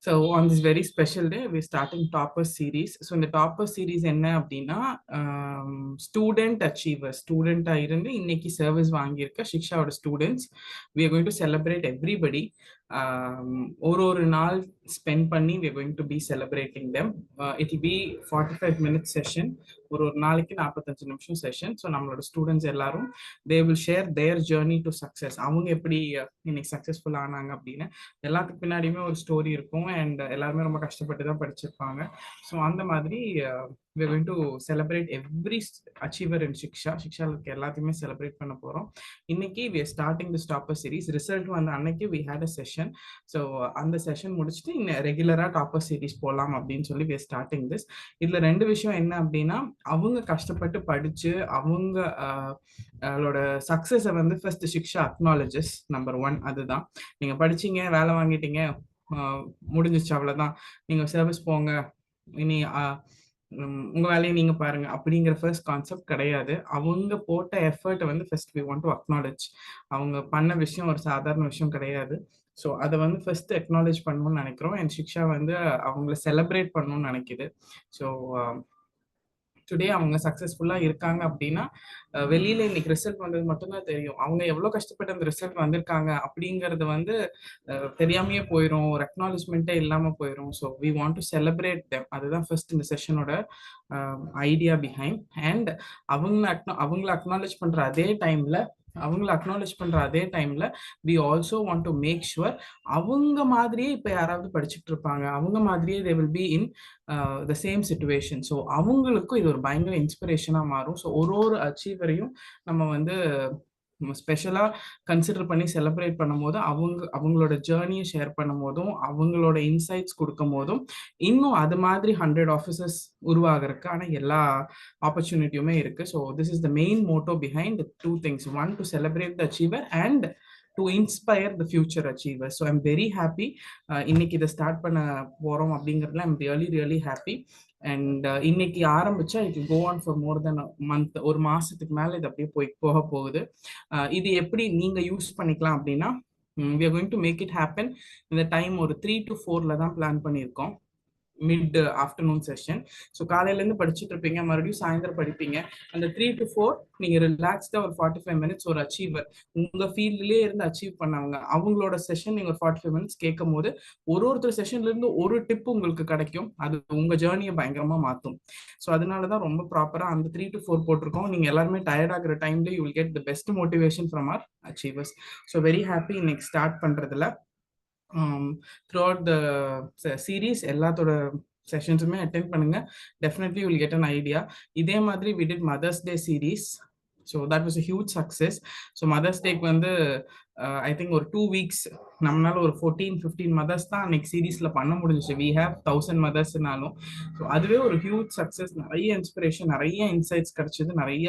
So on this very special day, we're starting Topper series. So in the Topper series, என்ன அப்படின்னா student achiever ஸ்டூடெண்ட்டாக இருந்து இன்னைக்கு service வாங்கியிருக்க சிக்ஷாவோட students we are going to celebrate everybody. ஒரு நாள் spend பண்ணி we are going to be celebrating them. It will be 45 minutes session. ஒரு நாளைக்கு 45 நிமிஷம் செஷன். ஸோ நம்மளோட ஸ்டூடெண்ட்ஸ் எல்லாரும் they will share their journey to success. அவங்க எப்படி இன்னைக்கு சக்ஸஸ்ஃபுல் ஆனாங்க அப்படின்னு எல்லாத்துக்கு பின்னாடியுமே ஒரு ஸ்டோரி இருக்கும் அண்ட் எல்லாருமே ரொம்ப கஷ்டப்பட்டு தான் படிச்சிருப்பாங்க. ஸோ அந்த மாதிரி we are going to celebrate every achiever in சிக்ஷால இருக்க எல்லாத்தையுமே செலிப்ரேட் பண்ண போறோம். இன்னைக்கு we are starting the Topper series. Result வந்து அன்னைக்கு we had a session. So அந்த செஷன் முடிச்சுட்டு இன்னும் ரெகுலரா டாப்பர் சீரீஸ் போகலாம் அப்படின்னு சொல்லி we are starting this. இதுல ரெண்டு விஷயம் என்ன அப்படின்னா, அவங்க கஷ்டப்பட்டு படிச்சு அவங்களோட சக்சஸை வந்து ஃபர்ஸ்ட் சிக்ஷா அக்னாலஜஸ். நம்பர் 1 அதுதான். நீங்க படிச்சீங்க, வேலை வாங்கிட்டீங்க, முடிஞ்சிச்சு, அவ்வளவுதான், நீங்க சர்வீஸ் போங்க, இனி உங்க வேலையை நீங்க பாருங்க அப்படிங்கிற ஃபர்ஸ்ட் கான்செப்ட் கிடையாது. அவங்க போட்ட எஃபர்ட் வந்து first we want to acknowledge. அவங்க பண்ண விஷயம் ஒரு சாதாரண விஷயம் கிடையாது. ஸோ அதை வந்து ஃபர்ஸ்ட் அக்னாலேஜ் பண்ணணும்னு நினைக்கிறோம். அண்ட் சிக்ஷா வந்து அவங்கள செலிப்ரேட் பண்ணணும்னு நினைக்குது. ஸோ டுடே அவங்க சக்ஸஸ்ஃபுல்லா இருக்காங்க அப்படின்னா வெளியில இன்னைக்கு ரிசல்ட் வந்தது மட்டும்தான் தெரியும். அவங்க எவ்வளவு கஷ்டப்பட்டு அந்த ரிசல்ட் வந்திருக்காங்க அப்படிங்கறது வந்து தெரியாமையே போயிடும், ஒரு அக்னாலஜ்மெண்ட்டே இல்லாம போயிடும். So we want to celebrate them. அதுதான் ஃபர்ஸ்ட் இந்த செஷனோட ஐடியா பிஹைண்ட். அண்ட் அவங்கள அக்னாலேஜ் பண்ற அதே டைம்ல we also want to make sure அவங்க மாதிரியே இப்ப யாராவது படிச்சுட்டு இருப்பாங்க, அவங்க மாதிரியே they will be in the same situation. So அவங்களுக்கும் இது ஒரு பயங்கர இன்ஸ்பிரேஷனா மாறும். ஸோ ஒரு அச்சீவரையும் நம்ம வந்து ஸ்பெஷலா கன்சிடர் பண்ணி செலிப்ரேட் பண்ணும் போது அவங்களோட ஜேர்னியை ஷேர் பண்ணும் போதும் அவங்களோட இன்சைட்ஸ் கொடுக்கும் போதும் இன்னும் அது மாதிரி 100 ஆஃபீஸர்ஸ் உருவாகிறதுக்கான எல்லா ஆப்பர்ச்சுனிட்டியுமே இருக்கு. So this is the main Moto behind 2 things. 1, to celebrate the achiever and to inspire the future achievers. So I'm very happy இன்னைக்கு இதை ஸ்டார்ட் பண்ண போறோம் அப்படிங்கிறதுல I'm really happy. அண்ட் இன்னைக்கு ஆரம்பிச்சா it will go on for more than a month. ஒரு மாசத்துக்கு மேல இது அப்படியே போக போகுது. இது எப்படி நீங்க யூஸ் பண்ணிக்கலாம் அப்படின்னா, we are going to make it happen. இந்த டைம் ஒரு 3 to 4 தான் பிளான் பண்ணியிருக்கோம். Mid afternoon session. ஸோ காலையிலேருந்து படிச்சுட்டு இருப்பீங்க, மறுபடியும் சாயந்தரம் படிப்பீங்க. அந்த 3 to 4 நீங்கள் ரிலாக்ஸ்டாக ஒரு 45 minutes ஒரு அச்சீவர், உங்கள் ஃபீல்ட்லேயே இருந்து அச்சீவ் பண்ணவங்க அவங்களோட செஷன் நீங்கள் ஒரு 45 minutes கேட்கும் போது ஒருத்தர் செஷன்லேருந்து ஒரு டிப் உங்களுக்கு கிடைக்கும். அது உங்கள் ஜேர்னியை பயங்கரமாக மாற்றும். ஸோ அதனால தான் ரொம்ப ப்ராப்பராக அந்த 3 to 4 போட்டிருக்கோம். நீங்கள் எல்லாருமே டயர்ட் ஆகிற டைம்ல you will get the best motivation from our achievers. So very happy இன்னைக்கு ஸ்டார்ட் பண்ணுறதுல. throughout the series எல்லாத்தோட செஷன்ஸுமே அட்டென்ட் பண்ணுங்க. Definitely will get an idea. இதே மாதிரி we did mother's day series. So that was a huge success. So mother's டேக்கு வந்து I think ஒரு 2 weeks நம்மளால ஒரு 14-15 மதர்ஸ் தான் அன்னைக்கு சீரீஸ்ல பண்ண முடிஞ்சிச்சு. we have 1000 மதர்ஸ்னாலும். ஸோ அதுவே ஒரு ஹியூஜ் சக்சஸ். நிறைய இன்ஸ்பிரேஷன், நிறைய இன்சைட்ஸ் கிடைச்சது, நிறைய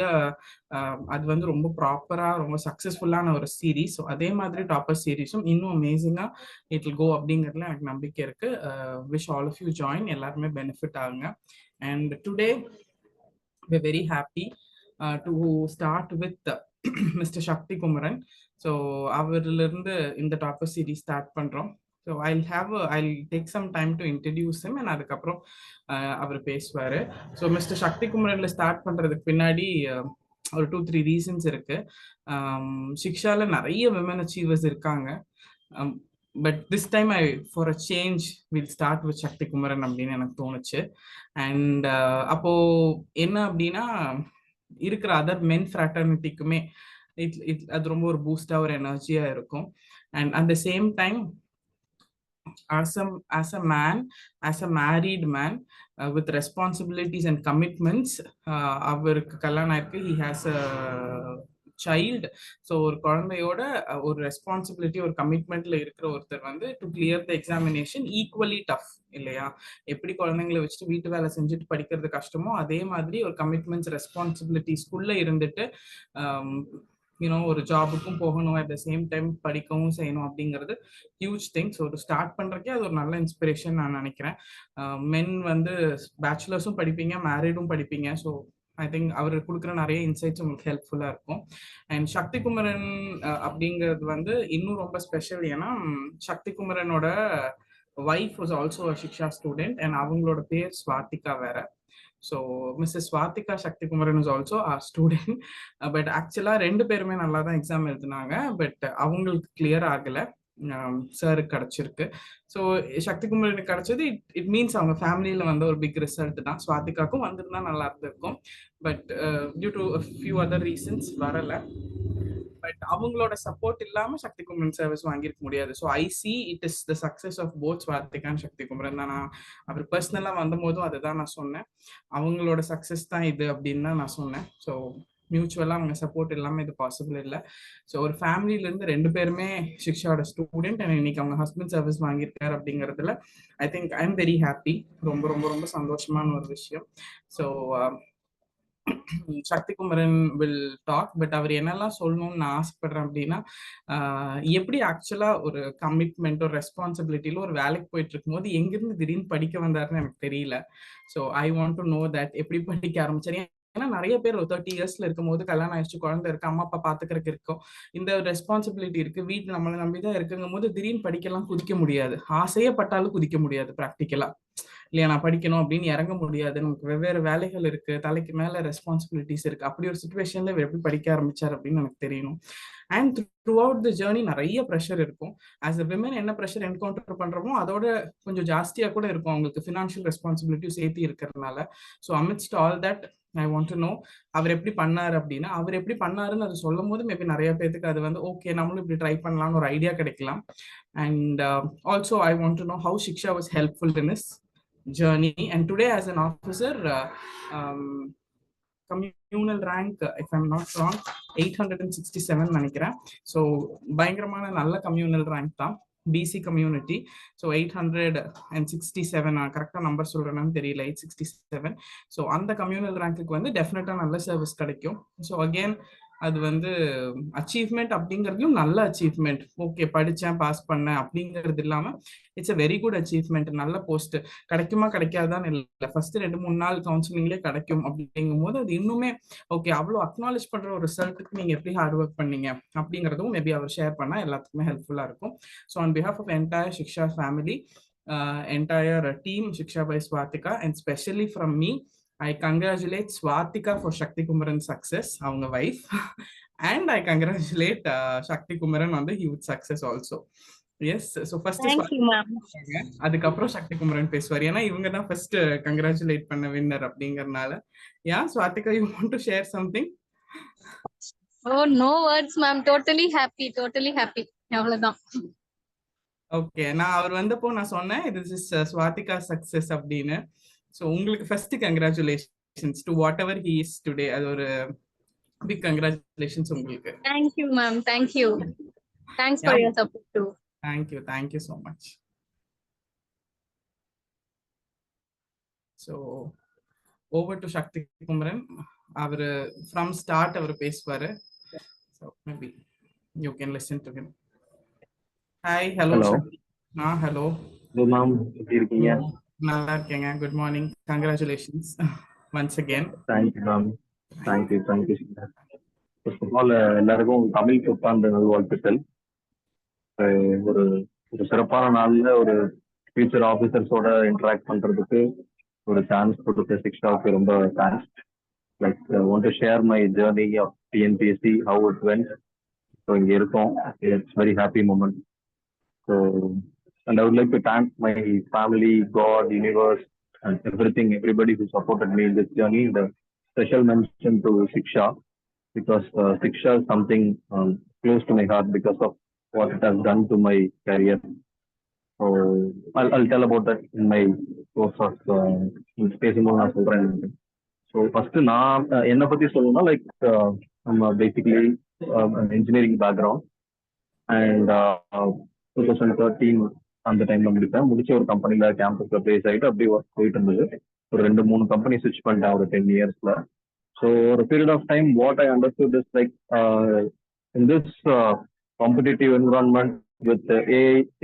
அது வந்து ரொம்ப ப்ராப்பரா ரொம்ப சக்சஸ்ஃபுல்லான ஒரு சீரீஸ். ஸோ அதே மாதிரி டாப்பர் சீரீஸும் இன்னும் அமேசிங்கா இட் வில் கோ அப்படிங்கிறதுல எனக்கு நம்பிக்கை இருக்கு. Wish all of you join, எல்லாருமே பெனிஃபிட் ஆகுங்க. And today we are very happy to start with Mr. Shakti Kumaran. So அவரிலிருந்து இந்த டாப்பர் சீரீஸ் ஸ்டார்ட் பண்றோம். So I'll take some time to introduce him and அதுக்கப்புறம் அவர் பேசுவாரு. So mister Shakti குமரன்ல start பண்றதுக்கு பின்னாடி ஒரு 2-3 ரீசன்ஸ் இருக்கு. சிக்ஷால நிறைய விமன் அச்சீவர்ஸ் இருக்காங்க. But this time for a change will start with Shakti Kumaran அப்படின்னு எனக்கு தோணுச்சு. அண்ட் அப்போ என்ன அப்படின்னா, இருக்கிற அதர் மென் ஃப்ராட்டர்னிட்டிக்குமே அது ரொம்ப ஒரு பூஸ்டா ஒரு எனர்ஜியா இருக்கும். And at the same time as a married man with responsibilities and commitments, அவருக்கு கல்யாணம் ஆயிருக்கு, he has a child. So ஒரு குழந்தையோட ஒரு ரெஸ்பான்சிபிலிட்டி, ஒரு கமிட்மெண்ட்ல இருக்கிற ஒருத்தர் வந்து to clear the examination equally tough இல்லையா? எப்படி குழந்தைங்களை வச்சுட்டு வீட்டு வேலை செஞ்சுட்டு படிக்கிறது கஷ்டமோ அதே மாதிரி ஒரு கமிட்மெண்ட்ஸ் ரெஸ்பான்சிபிலிட்டிஸ்குள்ள இருந்துட்டு ஒரு ஜாபுக்கும் போகணும், அட் த சேம் டைம் படிக்கவும் செய்யணும் அப்படிங்கிறது ஹியூஜ் திங். ஸோ ஸ்டார்ட் பண்றதுக்கே அது ஒரு நல்ல இன்ஸ்பிரேஷன் நான் நினைக்கிறேன். மென் வந்து பேச்சுலர்ஸும் படிப்பீங்க, மேரிடும் படிப்பீங்க. ஸோ ஐ திங்க் அவர் கொடுக்குற நிறைய இன்சைட்ஸ் உங்களுக்கு ஹெல்ப்ஃபுல்லா இருக்கும். அண்ட் சக்தி குமரன் அப்படிங்கிறது வந்து இன்னும் ரொம்ப ஸ்பெஷல். ஏன்னா சக்தி குமரனோட wife was also a Shiksha student and அவங்களோட பேர் ஸ்வாதிகா வேற. So Mrs Swathika Shaktikumaran is also our student. But ஆக்சுவலாக ரெண்டு பேருமே நல்லா தான் எக்ஸாம் எழுதினாங்க. பட் அவங்களுக்கு கிளியர் ஆகலை, சாருக்கு கிடச்சிருக்கு. ஸோ சக்திகுமரனுக்கு கிடச்சது இட் மீன்ஸ் அவங்க ஃபேமிலியில் வந்து ஒரு பிக் ரிசல்ட் தான். ஸ்வாதிகாக்கும் வந்திருந்தா நல்லா இருந்திருக்கும். But due to few other reasons வரலை. பட் அவங்களோட சப்போர்ட் இல்லாம சக்தி குமரன் சர்வீஸ் வாங்கியிருக்க முடியாது. So I see it is the success of both Swathika and Shakti Kumaran தான். நான் அவர் பர்சனலா வந்த போதும் அதுதான் நான் சொன்னேன், அவங்களோட சக்சஸ் தான் இது அப்படின்னு தான் நான் சொன்னேன். ஸோ மியூச்சுவலா அவங்க சப்போர்ட் இல்லாம இது பாசிபிள் இல்லை. ஸோ ஒரு ஃபேமிலில இருந்து ரெண்டு பேருமே சிக்ஷாவோட ஸ்டூடெண்ட் அண்ட் இன்னைக்கு அவங்க ஹஸ்பண்ட் சர்வீஸ் வாங்கியிருக்காரு அப்படிங்கிறதுல I think I am very happy. ரொம்ப ரொம்ப ரொம்ப சந்தோஷமான ஒரு விஷயம். So Shakti Kumaran will talk. But அவர் என்னெல்லாம் சொல்லணும்னு நான் ஆசைப்படுறேன் அப்படின்னா, எப்படி ஆக்சுவலா ஒரு கமிட்மெண்ட் ஒரு ரெஸ்பான்சிபிலிட்டியில ஒரு வேலைக்கு போயிட்டு இருக்கும்போது எங்கிருந்து திடீர்னு படிக்க வந்தாருன்னு எனக்கு தெரியல. So I want to know that எப்படி படிக்க ஆரம்பிச்சாரு. ஏன்னா நிறைய பேர் ஒரு 30 இயர்ஸ்ல இருக்கும் போது கல்யாணம் ஆயிடுச்சு, குழந்தை இருக்கு, அம்மா அப்பா பாத்துக்கிறதுக்கு இருக்கும், இந்த ரெஸ்பான்சிபிலிட்டி இருக்கு, வீட்டு நம்மளை நம்பிதான் இருக்குங்கும் போது திடீர்னு படிக்கலாம் குதிக்க முடியாது. ஆசையே பட்டாலும் குதிக்க முடியாது ப்ராக்டிக்கலா இல்லையா. நான் படிக்கணும் அப்படின்னு இறங்க முடியாது, நமக்கு வெவ்வேறு வேலைகள் இருக்கு, தலைக்கு மேல ரெஸ்பான்சிபிலிட்டிஸ் இருக்கு. அப்படி ஒரு சுச்சுவேஷன்ல எப்படி படிக்க ஆரம்பிச்சார் அப்படின்னு எனக்கு தெரியணும். And through out the journey நிறைய ப்ரெஷர் இருக்கும். ஆஸ் அ விமன் என்ன ப்ரெஷர் என்கவுண்டர் பண்றோமோ அதோட கொஞ்சம் ஜாஸ்தியா கூட இருக்கும், அவங்களுக்கு ஃபினான்ஷியல் ரெஸ்பான்சிபிலிட்டியும் சேர்த்து இருக்கிறதுனால. So amidst all that I want to know அவர் எப்படி பண்ணாரு அப்படின்னா, அவர் எப்படி பண்ணாருன்னு அது சொல்லும் போது மேபி நிறைய பேருக்கு அது வந்து ஓகே நம்மளும் இப்படி ட்ரை பண்ணலாம்னு ஒரு ஐடியா கிடைக்கலாம். And also I want to know how Shiksha was helpful in is journey. And today as an officer, communal rank, if I'm not wrong, 867 நினைக்கிறேன். ஸோ பயங்கரமான நல்ல கம்யூனல் ரேங்க் தான், பிசி கம்யூனிட்டி. ஸோ 867, கரெக்டாக number சொல்கிறேன்னு தெரியல, 867. So அந்த communal ரேங்க்குக்கு வந்து டெஃபினட்டாக நல்ல சர்வீஸ் கிடைக்கும். ஸோ அகெயின் அது வந்து அச்சீவ்மெண்ட் அப்படிங்கிறதும் நல்ல அச்சீவ்மெண்ட். ஓகே படித்தேன் பாஸ் பண்ணேன் அப்படிங்கிறது இல்லாமல் it's a very good achievement. நல்ல போஸ்ட் கிடைக்குமா கிடைக்காதான்னு இல்லை, ஃபர்ஸ்ட் 2-3 நாள் கவுன்சிலிங்லேயே கிடைக்கும் அப்படிங்கும் போது அது இன்னுமே ஓகே. அவ்வளோ அக்னாலேஜ் பண்ணுற ஒரு ரிசல்ட்டுக்கு நீங்கள் எப்படி ஹார்ட் ஒர்க் பண்ணீங்க அப்படிங்கிறதும் மேபி அவர் ஷேர் பண்ணால் எல்லாத்துக்குமே ஹெல்ப்ஃபுல்லாக இருக்கும். So on behalf of entire Shiksha family, entire team Shiksha by Swatika, and especially from me, I congratulate Swatika for Shakti Kumaran's success, avanga wife, and I congratulate Shakti Kumaran on the huge success also. Yes, so first Thank you ma'am. adukapro Shakti Kumaran pesvaru ena ivanga da first congratulate panna winner அப்படிங்கறனால. Yeah, Swatika, you want to share something? Oh, no words ma'am, totally happy அவ்வளவுதான். Okay, நான் அவர் வந்தப்போ நான் சொன்னேன் this is Swatika success அப்படின்னு. So உங்களுக்கு first congratulations to what ever he is today. அது ஒரு பிக் கங்க்ராச்சுலேஷன்ஸ் உங்களுக்கு. Thank you ma'am, thank you. Thanks for your support too. Thank you so much. So over to Shakti Kumaran. அவர் from start அவர் பேசுவாரு. So maybe you can listen to him. Hi, hello. Hello. Hello ma'am, எப்படி இருக்கீங்க? நல்லா இருக்கேங்க. Good morning, congratulations once again. Thank you ma'am, thank you. First of all எல்லாருக்கும் தமிழ் புத்தாண்டு நல்வாழ்த்துக்கள். ஒரு ஒரு சிறப்பான நாள்ல ஒரு ஃபியூச்சர் ஆஃபீஸர்ஸோட இன்டராக்ட் பண்றதுக்கு ஒரு சான்ஸ் கொடுத்த சிக்ஷாவுக்கு ரொம்ப thanks. Like want to share my journey of TNPSC, how it went. So இங்கே இருக்கோம், it's very happy moment. So and I would like to thank my family, God, universe, and everybody who supported me in this journey. The special mention to Shiksha, because Shiksha is something close to my heart because of what it has done to my career. So I'll tell about that in my course of spacing on our program. So first, நான் என்ன பத்தி சொல்லணும்னா, like I'm basically an engineering background, and 2013 அந்த டைம்ல முடிச்ச ஒரு கம்பெனில கேம்பஸ்ல place ஆகிட்டு அப்படியே ஒர்க் போயிட்டு இருந்தது. ஒரு 2-3 கம்பெனி ஸ்விட்ச் பண்ணிட்டேன் ஒரு 10 இயர்ஸ்ல. ஸோ ஒரு period of time what I understood is like in this competitive environment with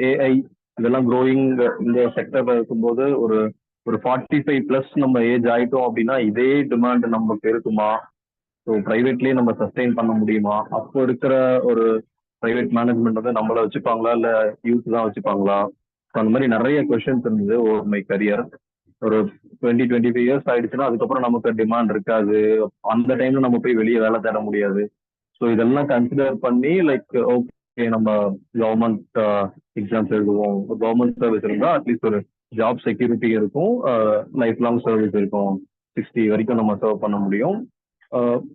AI இதெல்லாம் க்ரோயிங் இந்த செக்டர்ல இருக்கும்போது ஒரு 45+ நம்ம ஏஜ் ஆயிட்டோம் அப்படின்னா இதே டிமாண்ட் நமக்கு இருக்குமா? ஸோ ப்ரைவேட்லேயே நம்ம சஸ்டெயின் பண்ண முடியுமா? அப்போ இருக்கிற ஒரு பிரைவேட் மேனேஜ்மெண்ட் வந்து நம்மள வச்சுப்பாங்களா, இல்லை யூத் தான் வச்சுப்பாங்களா? அந்த மாதிரி நிறைய கொஸ்டின்ஸ் இருந்தது ஓவர் மை கரியர். ஒரு 20-25 இயர்ஸ் ஆயிடுச்சுன்னா அதுக்கப்புறம் நமக்கு டிமாண்ட் இருக்காது. அந்த டைம்ல நம்ம போய் வெளியே வேலை தேட முடியாது. ஸோ இதெல்லாம் கன்சிடர் பண்ணி லைக் ஓகே நம்ம கவர்மெண்ட் எக்ஸாம்ஸ் எழுதுவோம். கவர்மெண்ட் சர்வீஸ் இருந்தால் அட்லீஸ்ட் ஒரு ஜாப் செக்யூரிட்டி இருக்கும், லைஃப் லாங் சர்வீஸ் இருக்கும், 60 வரைக்கும் நம்ம சர்வ் பண்ண முடியும்,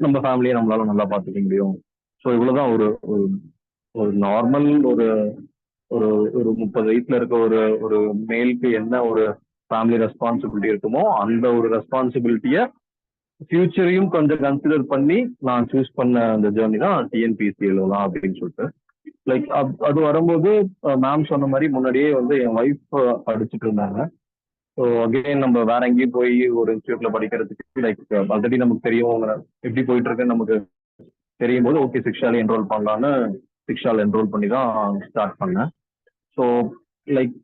நம்ம ஃபேமிலியை நம்மளால நல்லா பார்த்துக்க முடியும். ஸோ இவ்வளோதான் ஒரு ஒரு நார்மல் ஒரு ஒரு ஒரு 30 வயசுல இருக்க ஒரு ஒரு மேலுக்கு என்ன ஒரு ஃபேமிலி ரெஸ்பான்சிபிலிட்டி இருக்குமோ அந்த ஒரு ரெஸ்பான்சிபிலிட்டியை ஃபியூச்சரையும் கொஞ்சம் கன்சிடர் பண்ணி நான் சூஸ் பண்ண அந்த ஜேர்னி தான் டிஎன்பிஎஸ்சி எழுதலாம் அப்படின்னு சொல்லிட்டு. லைக் அது வரும்போது மேம் சொன்ன மாதிரி முன்னாடியே வந்து என் ஒய்ஃப் படிச்சுட்டு இருந்தாங்க. ஸோ அகெயின் நம்ம வேற எங்கேயும் போய் ஒரு இன்ஸ்டியூட்ல படிக்கிறதுக்கு லைக் ஆல்ரெடி நமக்கு தெரியும் எப்படி போயிட்டு இருக்குன்னு நமக்கு தெரியும் போது ஓகே சிக்ஷால என்ரோல் பண்ணலான்னு சிக்ஷால என்ரோல் பண்ணி தான் ஸ்டார்ட் பண்ணேன். ஸோ லைக்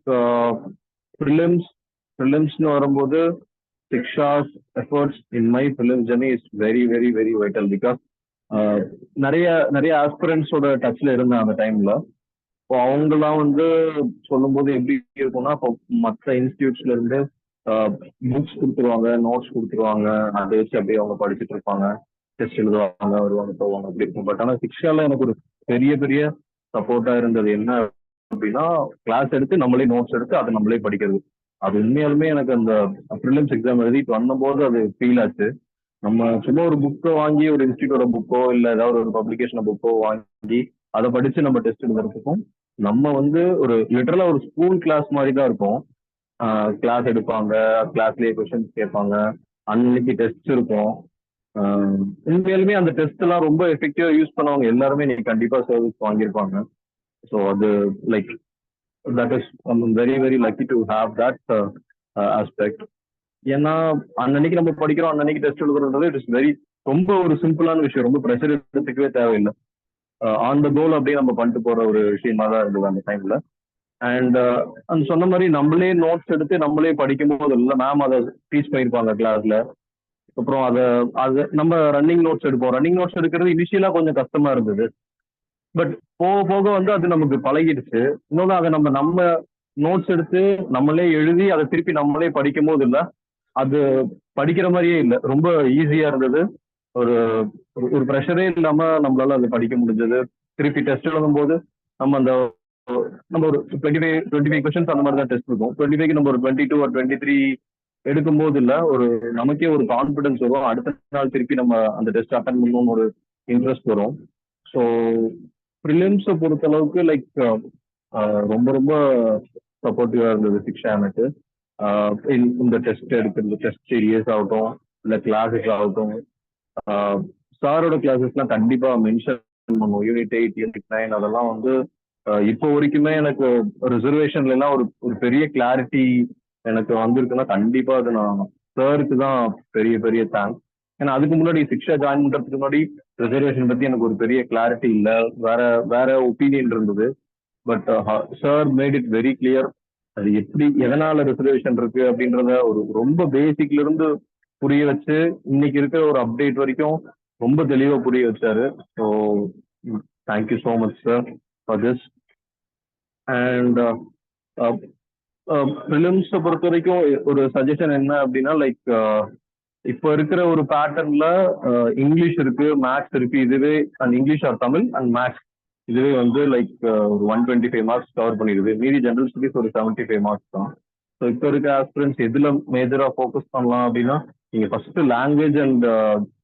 ப்ரிலிம்ஸ்னு வரும்போது சிக்ஷாஸ் efforts in my prelims journey is very very very vital. Because நிறைய ஆஸ்பிரன்ஸோட டச்ல இருந்தேன் அந்த டைம்ல. இப்போ அவங்கெல்லாம் வந்து சொல்லும்போது எப்படி இருக்கும்னா, இப்போ மற்ற இன்ஸ்டியூட்ஸ்ல இருந்து புக்ஸ் கொடுத்துருவாங்க, நோட்ஸ் கொடுத்துருவாங்க, அதை வச்சு அப்படியே அவங்க படிச்சுட்டு இருப்பாங்க, டெஸ்ட் எழுதுவாங்க, வருவாங்க போவாங்க அப்படி இருக்கும். பட் ஆனால் சிக்ஷால எனக்கு ஒரு பெரிய பெரிய சப்போர்ட்டா இருந்தது என்ன அப்படின்னா, கிளாஸ் எடுத்து நம்மளே நோட்ஸ் எடுத்து அதை நம்மளே படிக்கிறது. அது உண்மையாலுமே எனக்கு அந்த ப்ரிலிம்ஸ் எக்ஸாம் எழுதிட்டு வந்தபோது அது ஃபீல் ஆச்சு. நம்ம சும்மா ஒரு புக்கை வாங்கி ஒரு இன்ஸ்டியூட்டோட புக்கோ இல்லை ஏதாவது ஒரு பப்ளிகேஷன் புக்கோ வாங்கி அதை படிச்சு நம்ம டெஸ்ட் எழுதுறதுக்கும் நம்ம வந்து ஒரு லிட்டரலா ஒரு ஸ்கூல் கிளாஸ் மாதிரி தான் இருக்கும். கிளாஸ் எடுப்பாங்க, கிளாஸ்லயே கொஸ்டின்ஸ் கேட்பாங்க, அன்னைக்கு டெஸ்ட் இருக்கும். உண்மையாலுமே அந்த டெஸ்ட் எல்லாம் ரொம்ப எஃபெக்டிவா யூஸ் பண்ணவங்க எல்லாருமே நீங்க கண்டிப்பா சர்வீஸ் வாங்கியிருப்பாங்க. ஸோ அது like that is very very lucky to have that aspect. ஏன்னா அன்னன்னைக்கு நம்ம படிக்கிறோம், அன்னன்னைக்கு டெஸ்ட் எழுதுறது இட் இஸ் வெரி ரொம்ப ஒரு சிம்பிளான விஷயம், ரொம்ப ப்ரெஷர் எடுத்துக்கவே தேவையில்லை. ஆன் த கோல் அப்படியே நம்ம பண்ணிட்டு போற ஒரு விஷயமா தான் இருந்தது அந்த டைம்ல. அண்ட் அந்த சொன்ன மாதிரி நம்மளே நோட்ஸ் எடுத்து நம்மளே படிக்கும் போது இல்லை மேம் அதை டீச் பண்ணியிருப்பாங்க கிளாஸ்ல. அப்புறம் அதை நம்ம ரன்னிங் நோட்ஸ் எடுப்போம். ரன்னிங் நோட்ஸ் எடுக்கிறது இனிஷியலா கொஞ்சம் கஷ்டமா இருந்தது. பட் போக போக வந்து அது நமக்கு பழகிடுச்சு. இன்னொன்று அதை நம்ம நோட்ஸ் எடுத்து நம்மளே எழுதி அதை திருப்பி நம்மளே படிக்கும் போது இல்லை, அது படிக்கிற மாதிரியே இல்லை, ரொம்ப ஈஸியா இருந்தது. ஒரு ஒரு ப்ரெஷரே இல்லாம நம்மளால அதை படிக்க முடிஞ்சது. திருப்பி டெஸ்ட் எழுதும் போது நம்ம ஒரு 25 கொஸ்டின்ஸ் அந்த மாதிரி தான் டெஸ்ட் இருக்கும். 25க்கு நம்ம ஒரு 22 or 23 எடுக்கும் போது இல்லை, ஒரு நமக்கே ஒரு கான்ஃபிடன்ஸ் வரும். அடுத்த நாள் திருப்பி நம்ம அந்த டெஸ்ட் அட்டன் பண்ணணும்னு ஒரு இன்ட்ரெஸ்ட் வரும். ஸோ ப்ரிலிம்ஸை பொறுத்த அளவுக்கு லைக் ரொம்ப ரொம்ப சப்போர்ட்டிவா இருந்தது சிக்ஷா எனக்கு. இந்த டெஸ்ட் எடுக்கிறது, டெஸ்ட் சீரியஸ் ஆகட்டும் இல்லை கிளாஸஸ் ஆகட்டும், சாரோட கிளாஸஸ்லாம் கண்டிப்பா மென்ஷன் பண்ணுவோம். யூனிட் 8, யூனிட் 9 அதெல்லாம் வந்து இப்போ வரைக்குமே எனக்கு ரிசர்வேஷன்ல எல்லாம் ஒரு பெரிய கிளாரிட்டி எனக்கு வந்திருக்குன்னா கண்டிப்பா அது நான் சாருக்கு தான் பெரிய பெரிய தேங்க்ஸ். ஏன்னா அதுக்கு முன்னாடி சிக்ஷா ஜாயின் பண்றதுக்கு முன்னாடி ரிசர்வேஷன் பத்தி எனக்கு ஒரு பெரிய கிளாரிட்டி இல்லை, வேற ஒப்பீனியன் இருந்தது. But sir made it very clear. அது எப்படி எதனால ரிசர்வேஷன் இருக்கு அப்படின்றத ஒரு ரொம்ப பேசிக்ல இருந்து புரிய வச்சு இன்னைக்கு இருக்கிற ஒரு அப்டேட் வரைக்கும் ரொம்ப தெளிவா புரிய வச்சாரு. So thank you so much sir for this. And ப்ரிலிம்ஸை பொறுத்த வரைக்கும் ஒரு சஜஷன் என்ன அப்படின்னா, லைக் இப்போ இருக்கிற ஒரு பேட்டர்ன்ல இங்கிலீஷ் இருக்கு, மேக்ஸ் இருக்கு, இதுவே and English or Tamil and maths இதுவே வந்து லைக் ஒரு 125 மார்க்ஸ் கவர் பண்ணிடுது. மீதி ஜென்ரல் ஸ்டடீஸ் ஒரு 75 மார்க்ஸ் தான். ஸோ இப்போ இருக்க ஆஸ்பிரன்ஸ் எதுல மேஜரா ஃபோக்கஸ் பண்ணலாம் அப்படின்னா, நீங்க first language and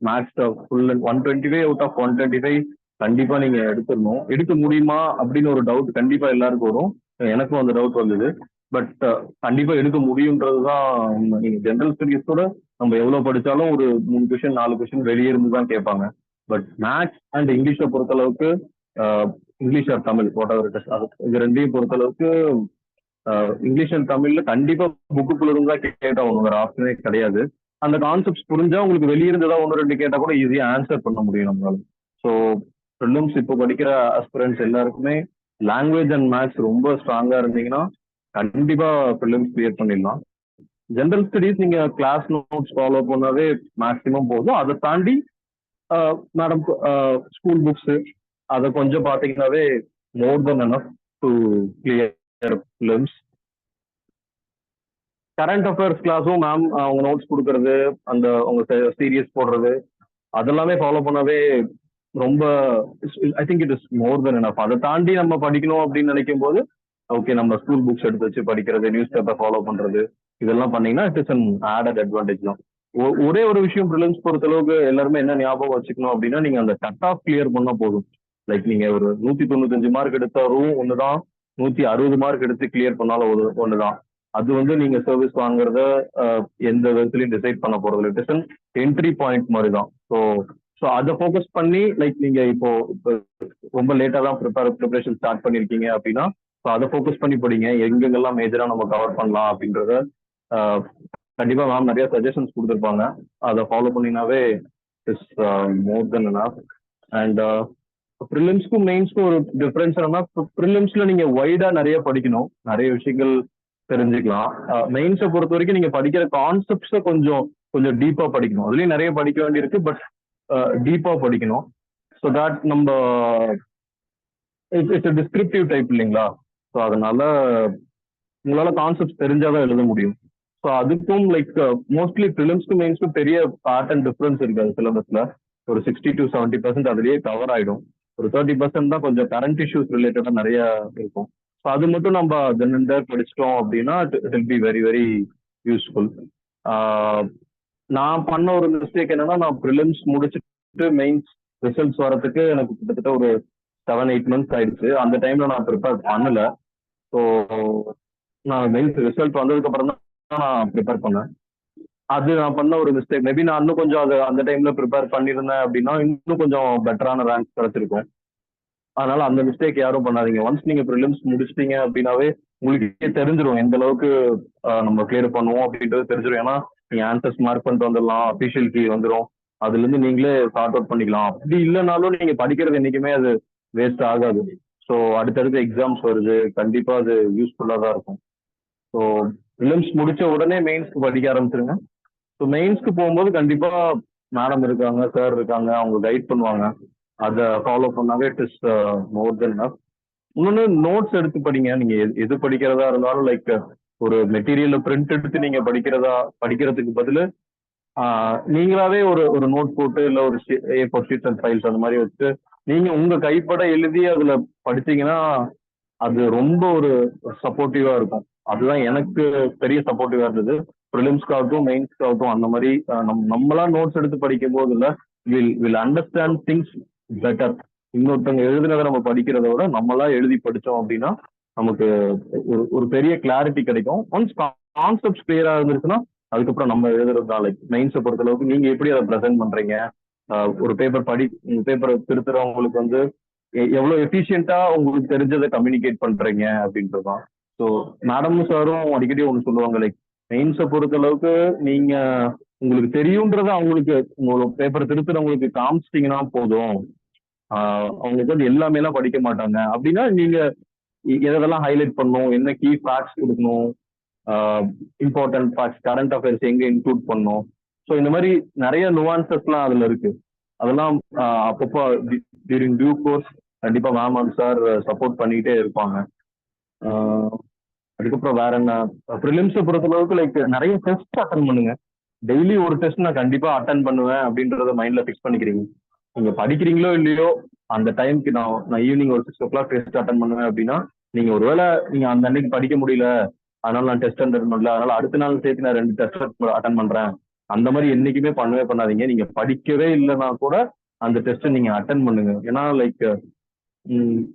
maths full 125 out of 125 கண்டிப்பா நீங்க எடுத்துடணும். எடுக்க முடியுமா அப்படின்னு ஒரு டவுட் கண்டிப்பா எல்லாருக்கும் வரும். எனக்கும் அந்த டவுட் வந்தது. பட் கண்டிப்பா எடுக்க முடியுன்றதுதான். நீங்க ஜென்ரல் ஸ்டடீஸோட நம்ம எவ்வளவு படிச்சாலும் ஒரு 3 கொஸ்டின் 4 கொஸ்டின் வெளியே இருந்து தான் கேட்பாங்க. பட் மேக்ஸ் அண்ட் இங்கிலீஷை பொறுத்த அளவுக்கு, இங்கிலீஷ் ஆர் தமிழ் இது ரெண்டையும் பொறுத்த அளவுக்கு இங்கிலீஷ் அண்ட் தமிழ்ல கண்டிப்பா புக்குக்குள்ள இருந்து தான் கேட்டா ஒன்று, வேற ஆப்ஷனே கிடையாது. அந்த கான்செப்ட்ஸ் புரிஞ்சா உங்களுக்கு வெளியிருந்ததா 1-2 கேட்டா கூட ஈஸியா ஆன்சர் பண்ண முடியும் நம்மளால. ஸோ ப்ரிலிம்ஸ் இப்போ படிக்கிற ஆஸ்பிரன்ஸ் எல்லாருக்குமே லாங்குவேஜ் அண்ட் மேக்ஸ் ரொம்ப ஸ்ட்ராங்கா இருந்தீங்கன்னா கண்டிப்பா ப்ரிலிம்ஸ் கிளியர் பண்ணிடலாம். ஜென்ரல் ஸ்டடீஸ் நீங்க கிளாஸ் நோட்ஸ் ஃபாலோ பண்ணாவே மேக்ஸிமம் போதும். அதை தாண்டி மேடம் ஸ்கூல் புக்ஸ் அதை கொஞ்சம் பார்த்தீங்கன்னாவே more than enough to clear prelims. Current affairs கிளாஸும் மேம் அவங்க நோட்ஸ் கொடுக்கறது, அந்த அவங்க சீரியஸ் போடுறது அதெல்லாமே ஃபாலோ பண்ணவே ரொம்ப I think it is more than enough. அதை தாண்டி நம்ம படிக்கணும் அப்படின்னு நினைக்கும் போது ஓகே நம்ம ஸ்கூல் புக்ஸ் எடுத்து வச்சு படிக்கிறது, நியூஸ் பேப்பர் ஃபாலோ பண்றது இதெல்லாம் பண்ணீங்கன்னா it is an added advantage தான். ஒரே ஒரு விஷயம் ப்ரிலிம்ஸ் பொறுத்தளவுக்கு எல்லாருமே என்ன ஞாபகம் வச்சுக்கணும் அப்படின்னா, நீங்க அந்த கட் ஆஃப் கிளியர் பண்ணா போதும். லைக் நீங்க ஒரு 195 மார்க் எடுத்தாலும் ஒண்ணுதான், 160 மார்க் எடுத்து கிளியர் பண்ணாலும் ஒண்ணுதான். அது வந்து நீங்க சர்வீஸ் வாங்குறத எந்த விதத்துலயும் டிசைட் பண்ண போறது it is an entry point மாதிரி தான். ஸோ அதை ஃபோக்கஸ் பண்ணி லைக் நீங்க இப்போ ரொம்ப லேட்டா தான் ப்ரிப்பரேஷன் ஸ்டார்ட் பண்ணிருக்கீங்க அப்படின்னா ஸோ அதை ஃபோக்கஸ் பண்ணி படிங்க, எங்கெங்கெல்லாம் மேஜரா நம்ம கவர் பண்ணலாம் அப்படின்றத கண்டிப்பா மேம் நிறைய சஜஷன்ஸ் கொடுத்துருப்பாங்க. அதை ஃபாலோ பண்ணினாவே is more than enough. And ப்ரிலிம்ஸ்க்கும் மெயின்ஸ்க்கும் ஒரு டிஃபரன்ஸ் என்னன்னா, ப்ரிலிம்ஸ்ல நீங்க வைடா நிறைய படிக்கணும், நிறைய விஷயங்கள் தெரிஞ்சுக்கலாம். மெயின்ஸை பொறுத்த வரைக்கும் நீங்க படிக்கிற கான்செப்ட்ஸை கொஞ்சம் கொஞ்சம் டீப்பா படிக்கணும். அதுலயும் நிறைய படிக்க வேண்டியிருக்கு, பட் டீப்பா படிக்கணும். ஸோ தட் நம்ம இட்ஸ் டிஸ்கிரிப்டிவ் டைப் இல்லைங்களா, ஸோ அதனால உங்களால கான்செப்ட் தெரிஞ்சாதான் எழுத முடியும். ஸோ அதுக்கும் லைக் மோஸ்ட்லி ப்ரிலிம்ஸ்க்கும் மெயின்ஸ்க்கும் பெரிய பேட்டர்ன் டிஃபரன்ஸ் இருக்காது சிலபஸ்ல. ஒரு 60 to 70% அதுலயே கவர் ஆயிடும். ஒரு 30% தான் கொஞ்சம் கரண்ட் இஷ்யூஸ் ரிலேட்டடா நிறைய இருக்கும். ஸோ அது மட்டும் நம்ம தினம் படிச்சிட்டோம் அப்படின்னா it will be very very useful. நான் பண்ண ஒரு மிஸ்டேக் என்னன்னா, நான் ப்ரிலிம்ஸ் முடிச்சுட்டு மெயின்ஸ் ரிசல்ட்ஸ் வரதுக்கு எனக்கு கிட்டத்தட்ட ஒரு 7-8 months ஆயிடுச்சு. அந்த டைம்ல நான் ப்ரிப்பேர் பண்ணல. ஸோ நான் மெயின்ஸ் ரிசல்ட் வந்ததுக்கு அப்புறம் தான் நான் ப்ரிப்பேர் பண்ணேன். அது நான் பண்ண ஒரு மிஸ்டேக். மேபி நான் இன்னும் கொஞ்சம் அதை அந்த டைம்ல ப்ரிப்பேர் பண்ணியிருந்தேன் அப்படின்னா இன்னும் கொஞ்சம் பெட்டரான ரேங்க் கிடைச்சிருக்கும். அதனால அந்த மிஸ்டேக் யாரும் பண்ணாதீங்க. ஒன்ஸ் நீங்க ப்ரிலிம்ஸ் முடிச்சிட்டீங்க அப்படின்னாவே உங்களுக்கே தெரிஞ்சிடும் எந்த அளவுக்கு நம்ம கிளியர் பண்ணுவோம் அப்படின்றது தெரிஞ்சிடும். ஏன்னா நீங்க ஆன்சர்ஸ் மார்க் பண்ணிட்டு வந்துடலாம், அஃபிஷியல் கீ வந்துடும், அதுல இருந்து நீங்களே சார்ட் அவுட் பண்ணிக்கலாம். அப்படி இல்லைனாலும் நீங்க படிக்கிறது என்னைக்குமே அது வேஸ்ட் ஆகாது. ஸோ அடுத்தடுத்து எக்ஸாம்ஸ் வருது, கண்டிப்பா அது யூஸ்ஃபுல்லா தான் இருக்கும். ஸோ ப்ரிலிம்ஸ் முடிச்ச உடனே மெயின்ஸ்க்கு படிக்க ஆரம்பிச்சிருங்க. ஸோ மெயின்ஸ்க்கு போகும்போது கண்டிப்பா மேடம் இருக்காங்க, சார் இருக்காங்க, அவங்க கைட் பண்ணுவாங்க. அதை ஃபாலோ பண்ணாவே it is more than enough. இன்னொன்று நோட்ஸ் எடுத்து படிங்க. நீங்க எது படிக்கிறதா இருந்தாலும் லைக் ஒரு மெட்டீரியல்ல பிரிண்ட் எடுத்து நீங்க படிக்கிறதுக்கு பதில் நீங்களாவே ஒரு நோட் போட்டு இல்லை ஒரு A4 ஷீட்ஸ் அண்ட் ஃபைல்ஸ் அந்த மாதிரி வச்சு நீங்க உங்க கைப்பட எழுதி அதுல படிச்சீங்கன்னா அது ரொம்ப ஒரு சப்போர்ட்டிவா இருக்கும். அதுதான் எனக்கு பெரிய சப்போர்ட்டிவா இருந்தது. ப்ரிலிம்ஸ்க்காகட்டும் மெயின்ஸ்க்காகட்டும் அந்த மாதிரி நம்மளா நோட்ஸ் எடுத்து படிக்கும் போது இல்லை வில் அண்டர்ஸ்டாண்ட் திங்ஸ் பெட்டர். இன்னொருத்தவங்க எழுதுனதை நம்ம படிக்கிறத விட நம்மளா எழுதி படிச்சோம் அப்படின்னா நமக்கு ஒரு பெரிய கிளாரிட்டி கிடைக்கும். ஒன்ஸ் கான்செப்ட் கிளியரா இருந்துச்சுன்னா அதுக்கப்புறம் நம்ம எழுதுறது தான். லைக் மெயின்ஸை பொறுத்தளவுக்கு நீங்க எப்படி அதை ப்ரெசென்ட் பண்றீங்க, ஒரு பேப்பரை திருத்துறவங்களுக்கு வந்து எவ்வளவு எஃபிஷியண்டா உங்களுக்கு தெரிஞ்சதை கம்யூனிகேட் பண்றீங்க அப்படின்றதுதான். ஸோ மேடமும் சாரும் அடிக்கடி ஒன்று சொல்லுவாங்க, லைக் மெயின்ஸை பொறுத்தளவுக்கு நீங்க உங்களுக்கு தெரியுன்றத அவங்களுக்கு உங்களோட பேப்பரை திருத்துறவங்களுக்கு காமிச்சிட்டிங்கன்னா போதும். அவங்களுக்கு வந்து எல்லாமே எல்லாம் படிக்க மாட்டாங்க. அப்படின்னா நீங்க எதெல்லாம் ஹைலைட் பண்ணணும், என்ன கீ ஃபேக்ட்ஸ் கொடுக்கணும், இம்பார்ட்டன்ட் ஃபேக்ட்ஸ், கரண்ட் அஃபேர்ஸ் எங்க இன்க்ளூட் பண்ணணும். ஸோ இந்த மாதிரி நிறைய நுவான்சஸ்லாம் அதுல இருக்கு. அதெல்லாம் அப்பப்போ டியூரிங் டியூ கோர்ஸ் கண்டிப்பா மேம் அண்ட் சார் சப்போர்ட் பண்ணிக்கிட்டே இருப்பாங்க. அதுக்கப்புறம் வேற என்ன, ப்ரிலிம்ஸை பொறுத்தளவுக்கு லைக் நிறைய டெஸ்ட் அட்டன் பண்ணுங்க. டெய்லி ஒரு டெஸ்ட் நான் கண்டிப்பா அட்டன் பண்ணுவேன் அப்படின்றத மைண்ட்ல ஃபிக்ஸ் பண்ணிக்கிறீங்க. நீங்க படிக்கிறீங்களோ இல்லையோ அந்த டைம்க்கு நான் ஈவினிங் ஒரு 6 o'clock டெஸ்ட் அட்டன் பண்ணுவேன் அப்படின்னா நீங்க ஒருவேளை நீங்க அந்த அன்னைக்கு படிக்க முடியல, அதனால நான் டெஸ்ட் அட்டன் பண்ணல, அதனால அடுத்த நாள் சேர்த்து நான் 2 டெஸ்ட் அட்டன் பண்றேன், அந்த மாதிரி என்னைக்குமே பண்ணவே பண்ணாதீங்க. நீங்க படிக்கவே இல்லைன்னா கூட அந்த டெஸ்ட் நீங்க அட்டன் பண்ணுங்க. ஏன்னா லைக்